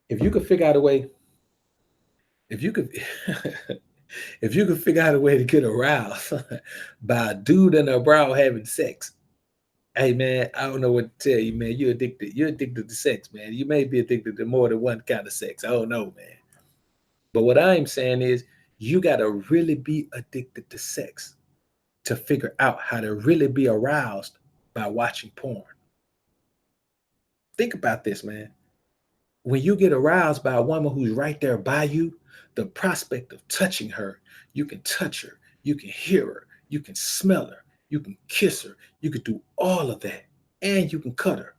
If you could figure out a way, if you could if you could figure out a way to get aroused by a dude and a bro having sex, hey man, I don't know what to tell you, man. You're addicted. You're addicted to sex, man. You may be addicted to more than one kind of sex. I don't know, man. But what I'm saying is you gotta really be addicted to sex to figure out how to really be aroused by watching porn. Think about this, man. When you get aroused by a woman who's right there by you, the prospect of touching her, you can touch her, you can hear her, you can smell her, you can kiss her, you can do all of that, and you can cut her.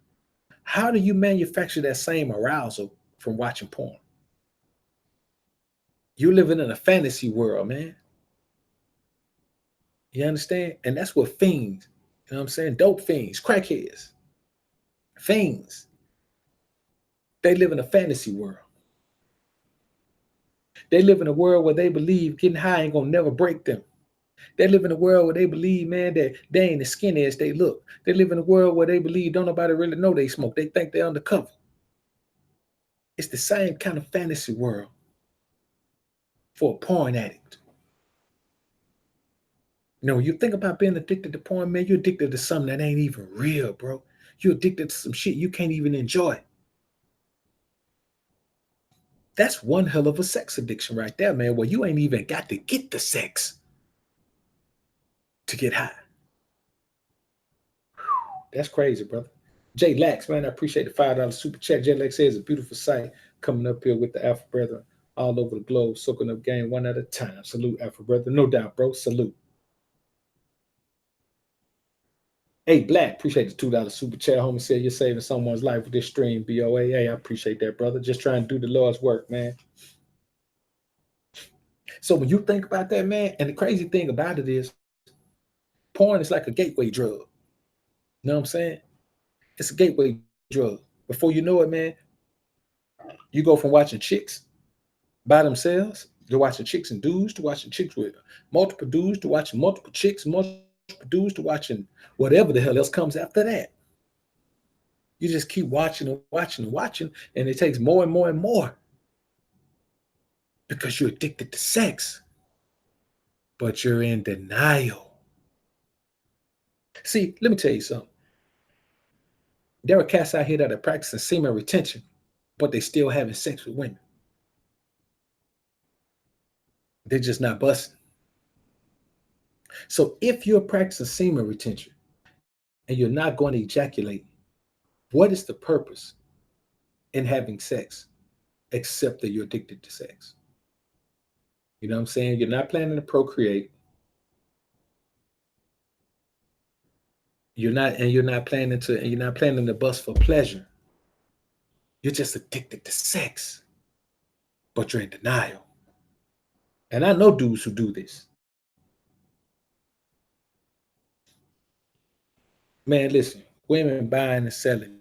How do you manufacture that same arousal from watching porn? You're living in a fantasy world, man. You understand? And that's what fiends, you know what I'm saying? Dope fiends, crackheads, fiends, they live in a fantasy world. They live in a world where they believe getting high ain't gonna never break them. They live in a world where they believe, man, that they ain't as skinny as they look. They live in a world where they believe don't nobody really know they smoke. They think they're undercover. It's the same kind of fantasy world for a porn addict. You think about being addicted to porn, man, you're addicted to something that ain't even real, bro. You're addicted to some shit you can't even enjoy. That's one hell of a sex addiction right there, man, where you ain't even got to get the sex to get high. That's crazy, brother. Jay Lax, man, I appreciate the $5 super chat. Jay Lax says a beautiful sight coming up here with the Alpha Brethren all over the globe, soaking up game one at a time. Salute, Alpha Brethren. No doubt, bro. Salute. Hey, Black, appreciate the $2 super chat. Homie said you're saving someone's life with this stream, BoA. Hey, I appreciate that, brother. Just trying to do the Lord's work, man. So when you think about that, man, and the crazy thing about it is porn is like a gateway drug. You know what I'm saying? It's a gateway drug. Before you know it, man, you go from watching chicks by themselves to watching chicks and dudes to watching chicks with multiple dudes to watching multiple chicks, multiple dudes to watching whatever the hell else comes after that. You just keep watching and watching and watching, and it takes more and more and more because you're addicted to sex. but you're in denial. See, let me tell you something. There are cats out here that are practicing semen retention, but they still having sex with women. They're just not busting. So if you're practicing semen retention and you're not going to ejaculate, what is the purpose in having sex except that you're addicted to sex? You know what I'm saying? You're not planning to procreate. You're not planning to bust for pleasure. You're just addicted to sex, but you're in denial. And I know dudes who do this. Man, listen, women buying and selling.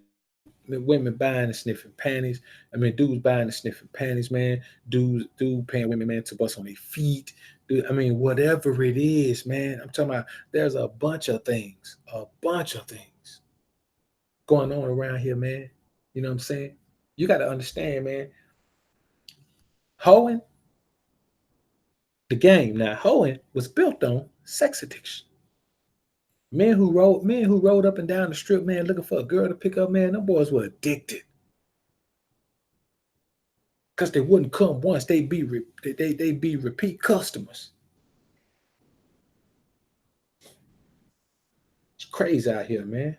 Women buying and sniffing panties. I mean, dudes buying and sniffing panties, man. Dude paying women, man, to bust on their feet. Dude, I mean, whatever it is, man. I'm talking about there's a bunch of things going on around here, man. You know what I'm saying? You got to understand, man. Hoeing, the game now, hoeing was built on sex addiction. Men who rode up and down the strip, man, looking for a girl to pick up, man, them boys were addicted. Because they wouldn't come once, they'd be repeat customers. It's crazy out here, man.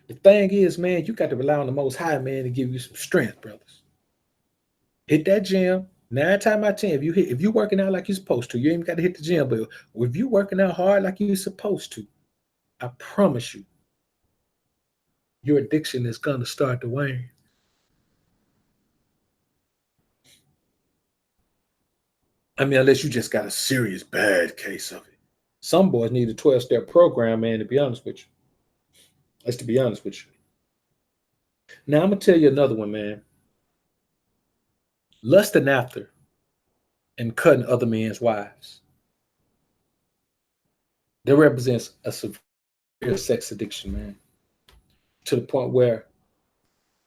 The thing is, man, you got to rely on the Most High, man, to give you some strength, brothers. Hit that gym. 9 times out of 10, if you're working out like you're supposed to, you ain't got to hit the gym, but if you're working out hard like you're supposed to, I promise you, your addiction is gonna start to wane. I mean, unless you just got a serious bad case of it. Some boys need a 12-step program, man, to be honest with you. Let's to be honest with you. Now I'm gonna tell you another one, man. Lusting after and cutting other men's wives. That represents a severe sex addiction, man. To the point where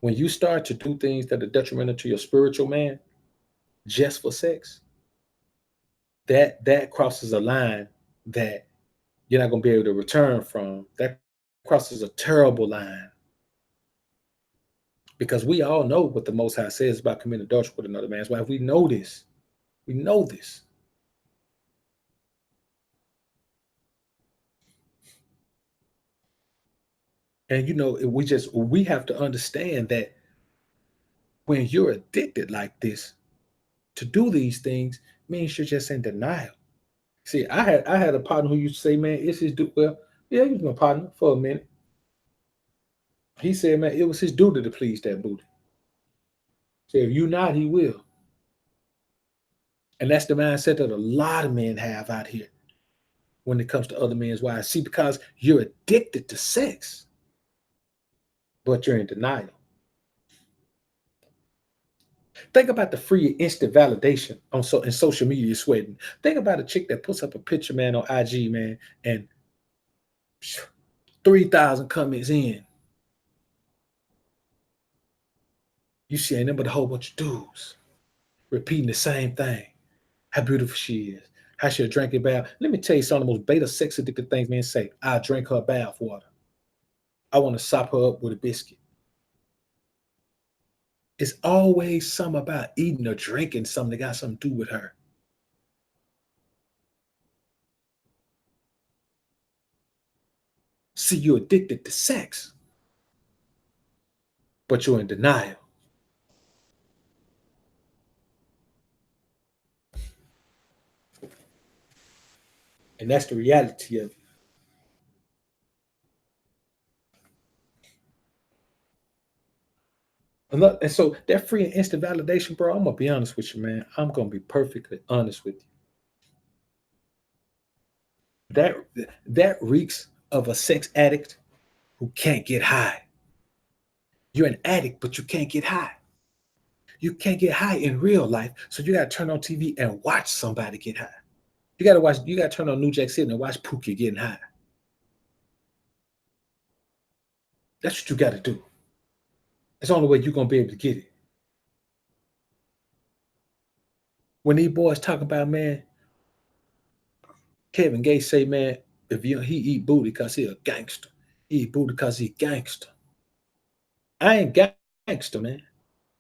when you start to do things that are detrimental to your spiritual man just for sex, that crosses a line that you're not gonna be able to return from. That crosses a terrible line. Because we all know what the Most High says about committing adultery with another man's wife. We know this. We know this. And we have to understand that when you're addicted like this, to do these things means you're just in denial. See, I had a partner who used to say, man, it's his duty. Well, yeah, he was my partner for a minute. He said, man, it was his duty to please that booty. So if you not, he will. And that's the mindset that a lot of men have out here when it comes to other men's wives. See, because you're addicted to sex, but you're in denial. Think about the free instant validation in social media sweating. Think about a chick that puts up a picture, man, on IG, man, and 3,000 comments in. You see ain't nothing but a whole bunch of dudes repeating the same thing. How beautiful she is. How she'll drink her bath. Let me tell you some of the most beta sex addicted things men say. I drink her bath water. I want to sop her up with a biscuit. It's always something about eating or drinking something that got something to do with her. See, you're addicted to sex, but you're in denial. And that's the reality of it. And so that free and instant validation, bro, I'm gonna be honest with you, man. I'm gonna be perfectly honest with you. That that reeks of a sex addict who can't get high. You're an addict, but you can't get high. You can't get high in real life, so you gotta turn on TV and watch somebody get high. You gotta turn on New Jack City and watch Pookie getting high. That's what you gotta do. That's the only way you're gonna be able to get it. When these boys talk about, man, Kevin Gates say, man, if you he eat booty because he a gangster. He eat booty because he gangster. I ain't gangster, man.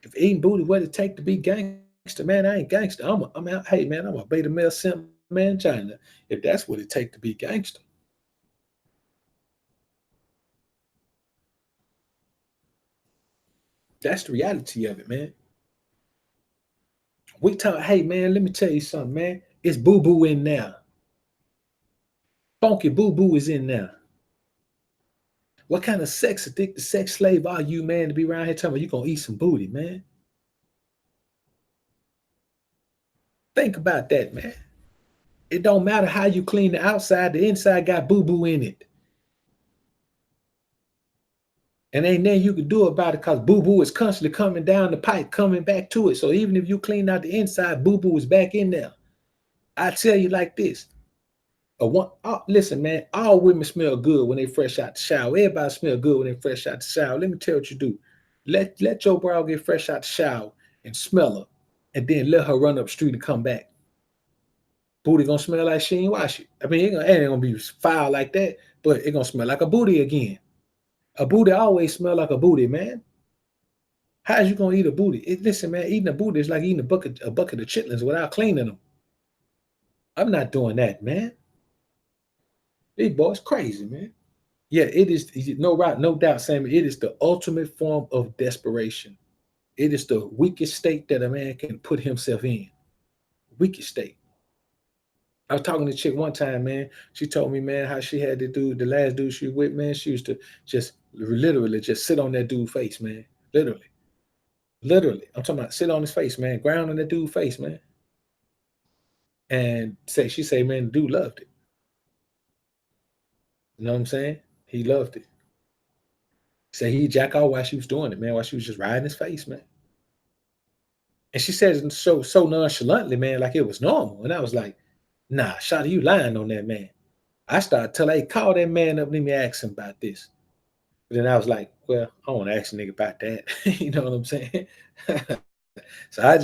If eating booty what it take to be gangster, man, I ain't gangster. I'm out, hey man, I'm a beta male simp man China. If that's what it take to be gangster. That's the reality of it, man. We talk, hey man, let me tell you something, man. It's boo-boo in there. Funky boo-boo is in there. What kind of sex addicted sex slave are you, man, to be around here telling me you gonna eat some booty, man? Think about that, man. It don't matter how you clean the outside, the inside got boo-boo in it. And ain't nothing you can do about it because boo-boo is constantly coming down the pipe, coming back to it. So even if you clean out the inside, boo-boo is back in there. I tell you like this. Listen, man, all women smell good when they fresh out the shower. Everybody smell good when they fresh out the shower. Let me tell you what you do. Let your bro get fresh out the shower and smell her, and then let her run up the street and come back. Booty gonna smell like she ain't wash it. I mean, it ain't gonna be foul like that, but it gonna smell like a booty again. A booty always smell like a booty, man. How's you gonna eat a booty? Listen, man, eating a booty is like eating a bucket of chitlins without cleaning them. I'm not doing that, man. These boys crazy, man. Yeah, it is no doubt, Sammy. It is the ultimate form of desperation. It is the weakest state that a man can put himself in. Weakest state. I was talking to a chick one time, man. She told me, man, how she had the last dude she was with, man. She used to just literally just sit on that dude's face, man. Literally. Literally. I'm talking about sit on his face, man. Ground on that dude's face, man. And she say, man, the dude loved it. You know what I'm saying? He loved it. Say he jack off while she was doing it, man, while she was just riding his face, man. And she said it so nonchalantly, man, like it was normal. And I was like, nah, Shawty, you lying on that man. I started telling, hey, call that man up, let me ask him about this. But then I was like, well, I want to ask a nigga about that. You know what I'm saying? So I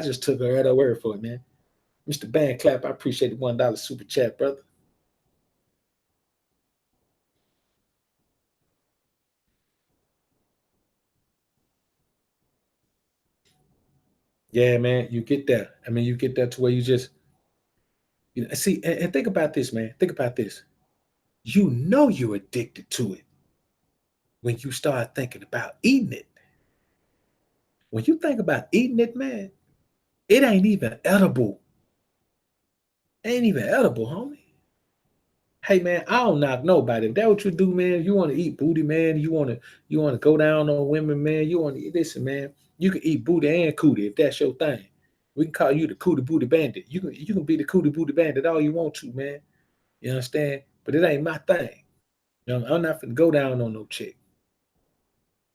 just took her at her word for it, man. Mr. Band Clap, I appreciate the $1 super chat, brother. Yeah, man, you get that. I mean, you get that to where you just, see, and think about this, man. Think about this. You know you're addicted to it when you start thinking about eating it. When you think about eating it, man, it ain't even edible. Ain't even edible, homie. Hey man, I don't knock nobody. If that what you do, man, you want to eat booty, man. You want to go down on women, man. You want to listen, man. You can eat booty and cootie if that's your thing. We can call you the cootie booty bandit. You can be the cootie booty bandit all you want to, man. You understand? But it ain't my thing. You know, I'm not finna go down on no chick.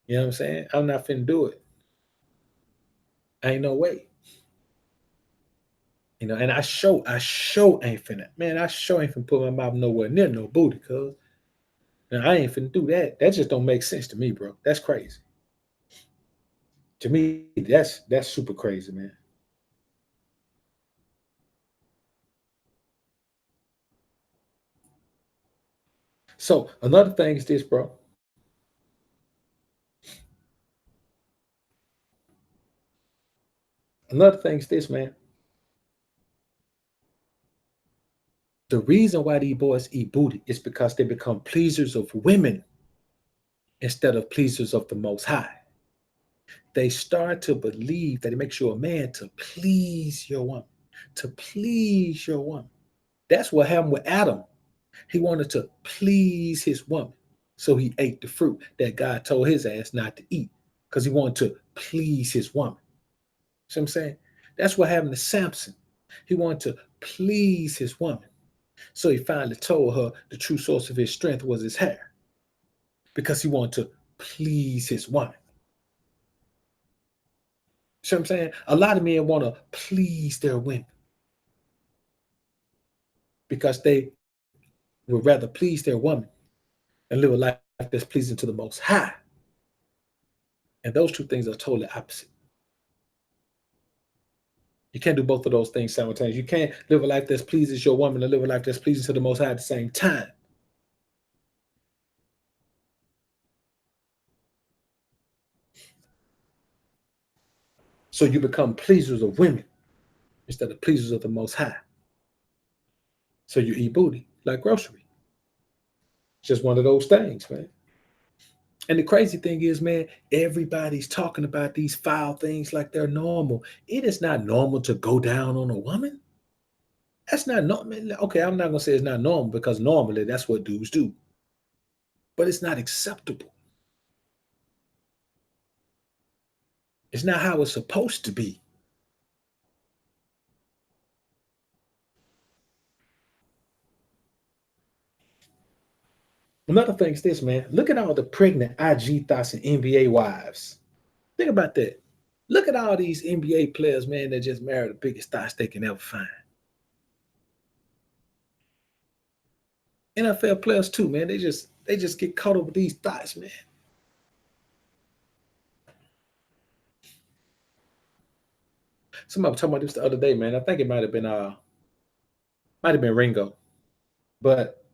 You know what I'm saying? I'm not finna do it. Ain't no way. And I show ain't finna, man. I sure ain't finna put my mouth nowhere near no booty, cuz. And I ain't finna do that. That just don't make sense to me, bro. That's crazy. To me, that's super crazy, man. So another thing is this, bro. Another thing is this, man. The reason why these boys eat booty is because they become pleasers of women instead of pleasers of the Most High. They start to believe that it makes you a man to please your woman, to please your woman. That's what happened with Adam. He wanted to please his woman. So he ate the fruit that God told his ass not to eat because he wanted to please his woman. See what I'm saying? That's what happened to Samson. He wanted to please his woman. So he finally told her the true source of his strength was his hair because he wanted to please his woman. See what I'm saying? A lot of men want to please their women because they would rather please their woman and live a life that's pleasing to the Most High. And those two things are totally opposite. You can't do both of those things simultaneously. You can't live a life that pleases your woman and live a life that's pleasing to the Most High at the same time. So you become pleasers of women instead of pleasers of the Most High. So you eat booty like grocery. It's just one of those things, man. And the crazy thing is, man, everybody's talking about these foul things like they're normal. It is not normal to go down on a woman. That's not normal. Okay, I'm not gonna say it's not normal because normally that's what dudes do, but it's not acceptable. It's not how it's supposed to be. Another thing is this, man. Look at all the pregnant IG thoughts and NBA wives. Think about that. Look at all these NBA players, man, that just married the biggest thoughts they can ever find. NFL players too, man. They just get caught up with these thoughts, man. Somebody was talking about this the other day, man. I think it might have been Ringo, but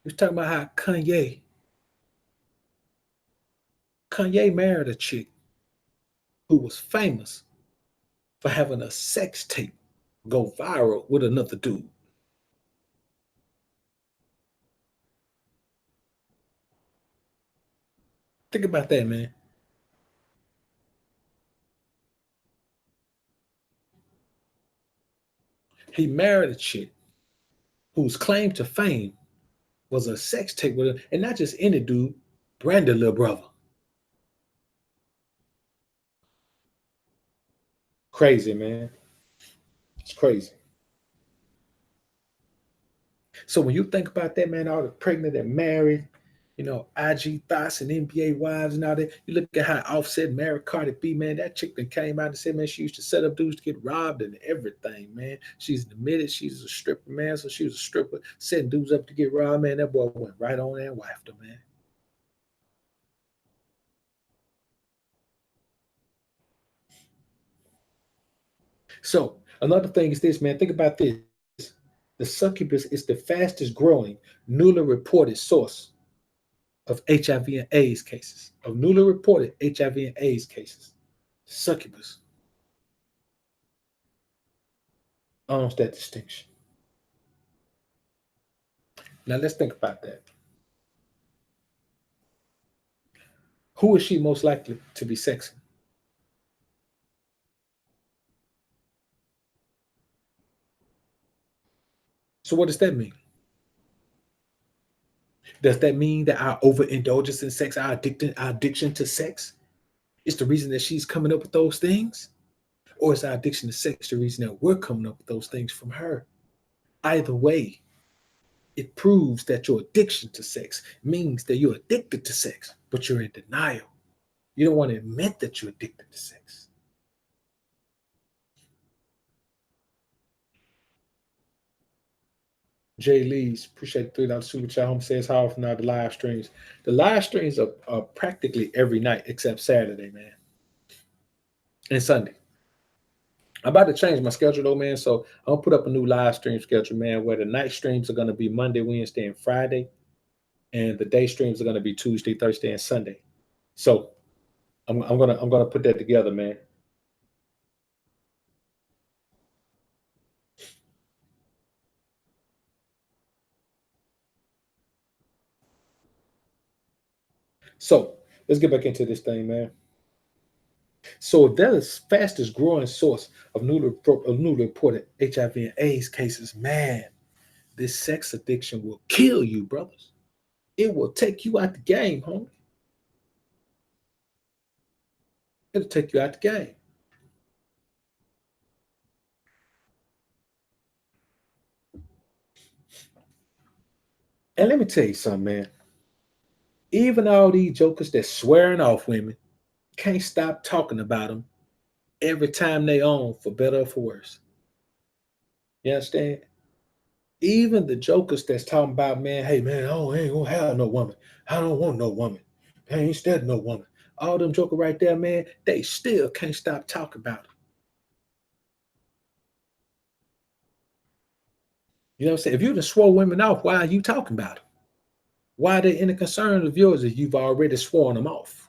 he was talking about how Kanye married a chick who was famous for having a sex tape go viral with another dude. Think about that, man. He married a chick whose claim to fame was a sex tape with her, and not just any dude, Brandon little brother. Crazy, man. It's crazy. So when you think about that, man, all the pregnant and married, IG thoughts and NBA wives and all that, you look at how Offset married Cardi B, man. That chick that came out and said, man, she used to set up dudes to get robbed and everything, man. She's admitted she's a stripper, man. So she was a stripper, setting dudes up to get robbed, man. That boy went right on there and wifed her, man. So another thing is this, man. Think about this. The succubus is the fastest growing newly reported source of HIV and AIDS cases, of newly reported HIV and AIDS cases. Succubus owns that distinction. Now let's think about that. Who is she most likely to be sexing? So what does that mean? Does that mean that our overindulgence in sex, our addiction to sex, is the reason that she's coming up with those things? Or is our addiction to sex the reason that we're coming up with those things from her? Either way, it proves that your addiction to sex means that you're addicted to sex, but you're in denial. You don't want to admit that you're addicted to sex. Jay Lee's, appreciate the $3 super chat. Home says, how often are the live streams? The live streams are practically every night except Saturday, man, and Sunday. I'm about to change my schedule though, man. So I'll put up a new live stream schedule, man, where the night streams are going to be Monday, Wednesday, and Friday, and the day streams are going to be Tuesday, Thursday, and Sunday. So I'm gonna put that together, man. So let's get back into this thing, man. So that is fastest growing source of newly reported HIV and AIDS cases, man. This sex addiction will kill you, brothers. It will take you out the game, homie. It'll take you out the game. And let me tell you something, man. Even all these jokers that swearing off women can't stop talking about them every time they on, for better or for worse. You understand? Even the jokers that's talking about, man, hey man, I ain't gonna have no woman. I don't want no woman. I ain't steady no woman. All them joker right there, man, they still can't stop talking about it. You know what I'm saying? If you just swore women off, why are you talking about them? Why are they any concern of yours if you've already sworn them off?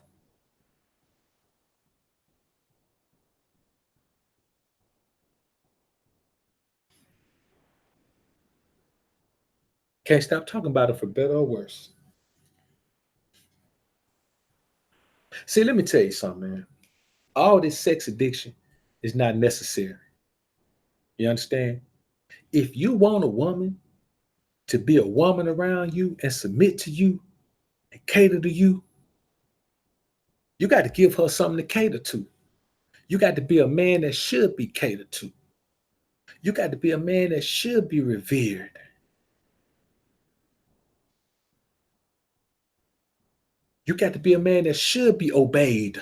Can't stop talking about it for better or worse. See, let me tell you something, man. All this sex addiction is not necessary. You understand? If you want a woman to be a woman around you and submit to you and cater to you, you got to give her something to cater to. You got to be a man that should be catered to. You got to be a man that should be revered. You got to be a man that should be obeyed.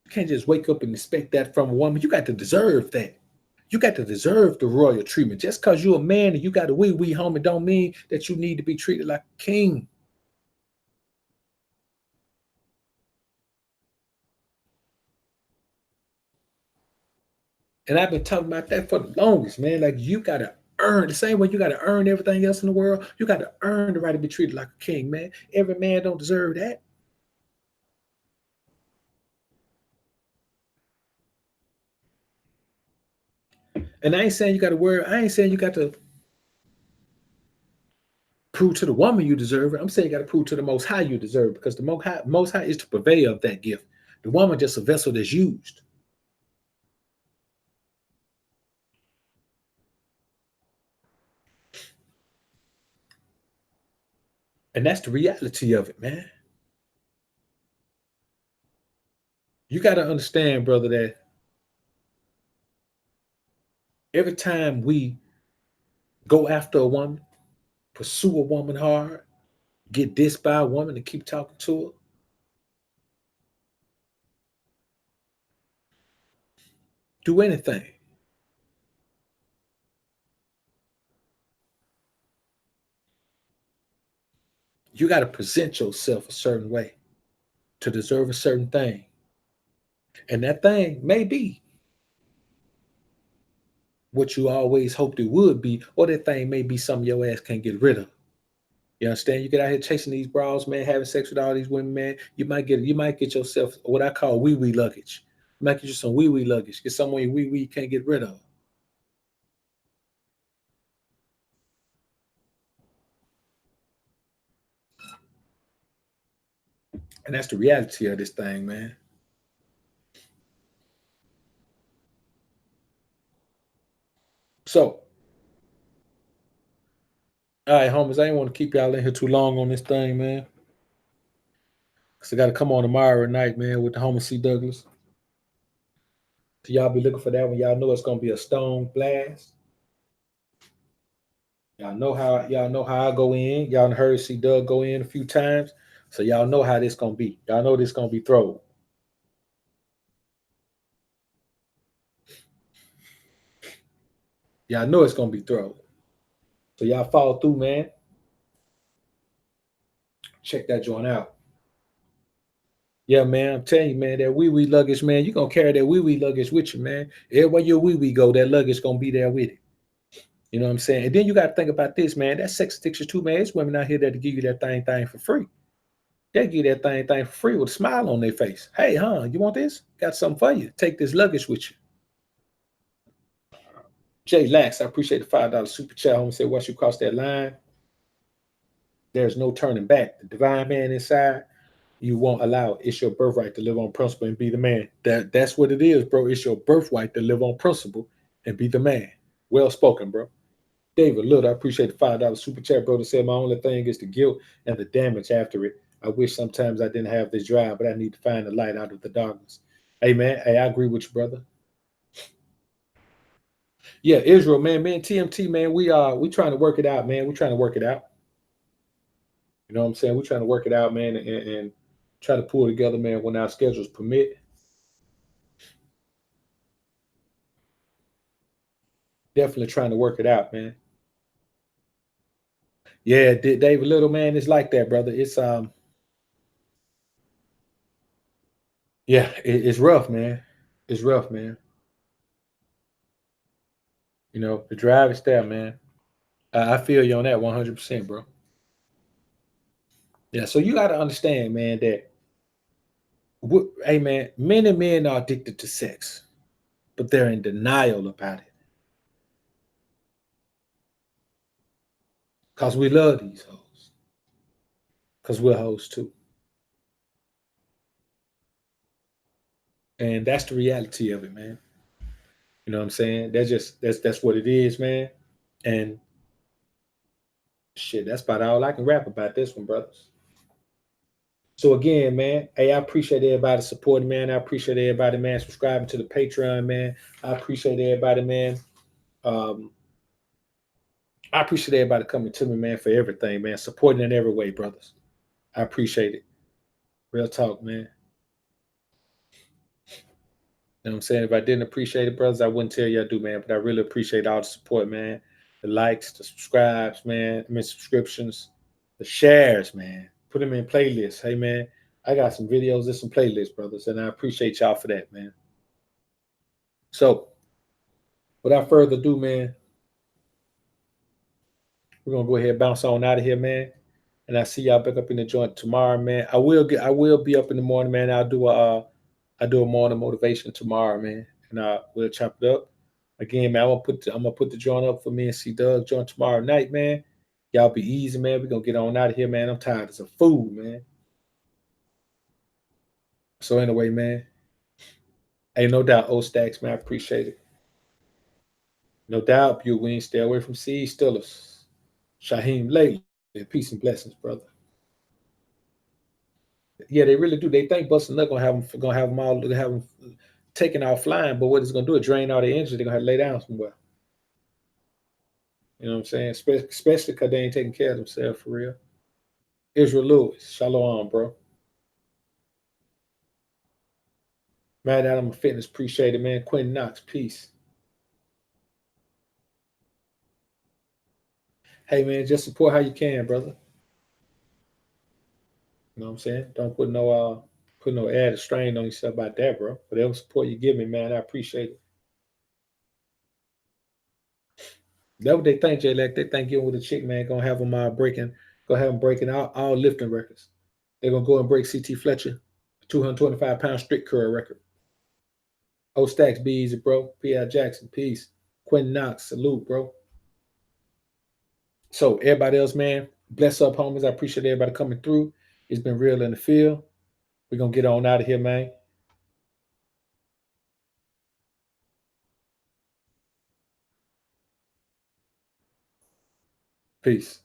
You can't just wake up and expect that from a woman. You got to deserve that. You got to deserve the royal treatment. Just because you're a man and you got a wee homie don't mean that you need to be treated like a king. And I've been talking about that for the longest, man. Like you gotta earn the same way you gotta earn everything else in the world. You gotta earn the right to be treated like a king, man. Every man don't deserve that. And I ain't saying you got to worry. I ain't saying you got to prove to the woman you deserve it. I'm saying you got to prove to the Most High you deserve it because the Most High is the purveyor of that gift. The woman just a vessel that's used, and that's the reality of it, man. You got to understand, brother, that every time we go after a woman, pursue a woman hard, get dissed by a woman and keep talking to her, do anything. You got to present yourself a certain way to deserve a certain thing. And that thing may be what you always hoped it would be, or that thing may be something your ass can't get rid of. You understand? You get out here chasing these bras, man, having sex with all these women, man. You might get yourself what I call wee luggage. You might get you some wee luggage. Get someone you wee you can't get rid of. And that's the reality of this thing, man. So, all right, homies, I ain't want to keep y'all in here too long on this thing, man. Cause I got to come on tomorrow night, man, with the homie C Douglas. So y'all be looking for that one. Y'all know it's gonna be a stone blast. Y'all know how I go in. Y'all done heard C Doug go in a few times. So y'all know how this gonna be. Y'all know this gonna be thrown. Y'all know it's gonna be thrown. So y'all follow through, man. Check that joint out. Yeah, man. I'm telling you, man, that wee luggage, man. You gonna carry that wee luggage with you, man. Everywhere your wee go, that luggage gonna be there with it. You know what I'm saying? And then you gotta think about this, man. That sex addiction too, man. It's women out here that give you that thing for free. They give you that thing for free with a smile on their face. Hey, you want this? Got something for you. Take this luggage with you. Jay Lax, I appreciate the $5 super chat. Home said, once you cross that line, there's no turning back. The divine man inside, you won't allow it. It's your birthright to live on principle and be the man. That's what it is, bro. It's your birthright to live on principle and be the man. Well spoken, bro. David Little, I appreciate the $5 super chat, brother. Said my only thing is the guilt and the damage after it. I wish sometimes I didn't have this drive, but I need to find the light out of the darkness. Hey man, hey, I agree with you, brother. Yeah, Israel, man, TMT, man, we trying to work it out, man. We trying to work it out. You know what I'm saying? We're trying to work it out, man, and try to pull together, man, when our schedules permit. Definitely trying to work it out, man. Yeah, David Little, man, it's like that, brother. It's yeah, it's rough, man. It's rough, man. You know, the drive is there, man. I feel you on that 100%, bro. Yeah, so you got to understand, man, that hey, man, many men are addicted to sex, but they're in denial about it because we love these hoes, because we're hoes too, and that's the reality of it, man. You know what I'm saying? That's what it is, man. And shit, that's about all I can rap about this one, brothers. So again, man, hey, I appreciate everybody supporting, man. I appreciate everybody, man, subscribing to the Patreon, man. I appreciate everybody, man. Um, I appreciate everybody coming to me, man, for everything, man. Supporting in every way, brothers. I appreciate it. Real talk, man. You know what I'm saying? If I didn't appreciate it, brothers, I wouldn't tell you I do, man. But I really appreciate all the support, man. The likes, the subscribes, man. I mean, subscriptions, the shares, man. Put them in playlists. Hey, man, I got some videos and some playlists, brothers, and I appreciate y'all for that, man. So, without further ado, man, we're gonna go ahead and bounce on out of here, man. And I see y'all back up in the joint tomorrow, man. I will be up in the morning, man. I do a morning motivation tomorrow, man, and we'll chop it up. Again, man, I'm gonna put the joint up for me and see Doug joint tomorrow night, man. Y'all be easy, man. We're gonna get on out of here, man. I'm tired as a fool, man. So anyway, man, ain't no doubt, O Stacks, man. I appreciate it. No doubt, Buween, stay away from Seed Stillers. Shaheem lately. Peace and blessings, brother. Yeah, they really do. They think busting up gonna have them all gonna have them taking off flying, but what it's gonna do is drain all their energy. They're gonna have to lay down somewhere. You know what I'm saying? Especially because they ain't taking care of themselves for real. Israel Lewis, shalom, bro. Mad Adam Fitness, appreciate it, man. Quentin Knox, peace. Hey, man, just support how you can, brother. You know what I'm saying? Don't put no added strain on yourself about that, bro. Whatever support you give me, man, I appreciate it. That's what they think, J Lack. They think getting with a chick, man, gonna have them breaking all lifting records. They're gonna go and break CT Fletcher, 225-pound strict curl record. O Stacks, be easy, bro. P.I. Jackson, peace. Quentin Knox, salute, bro. So everybody else, man, bless up, homies. I appreciate everybody coming through. It's been real in the field. We're gonna get on out of here, man. Peace.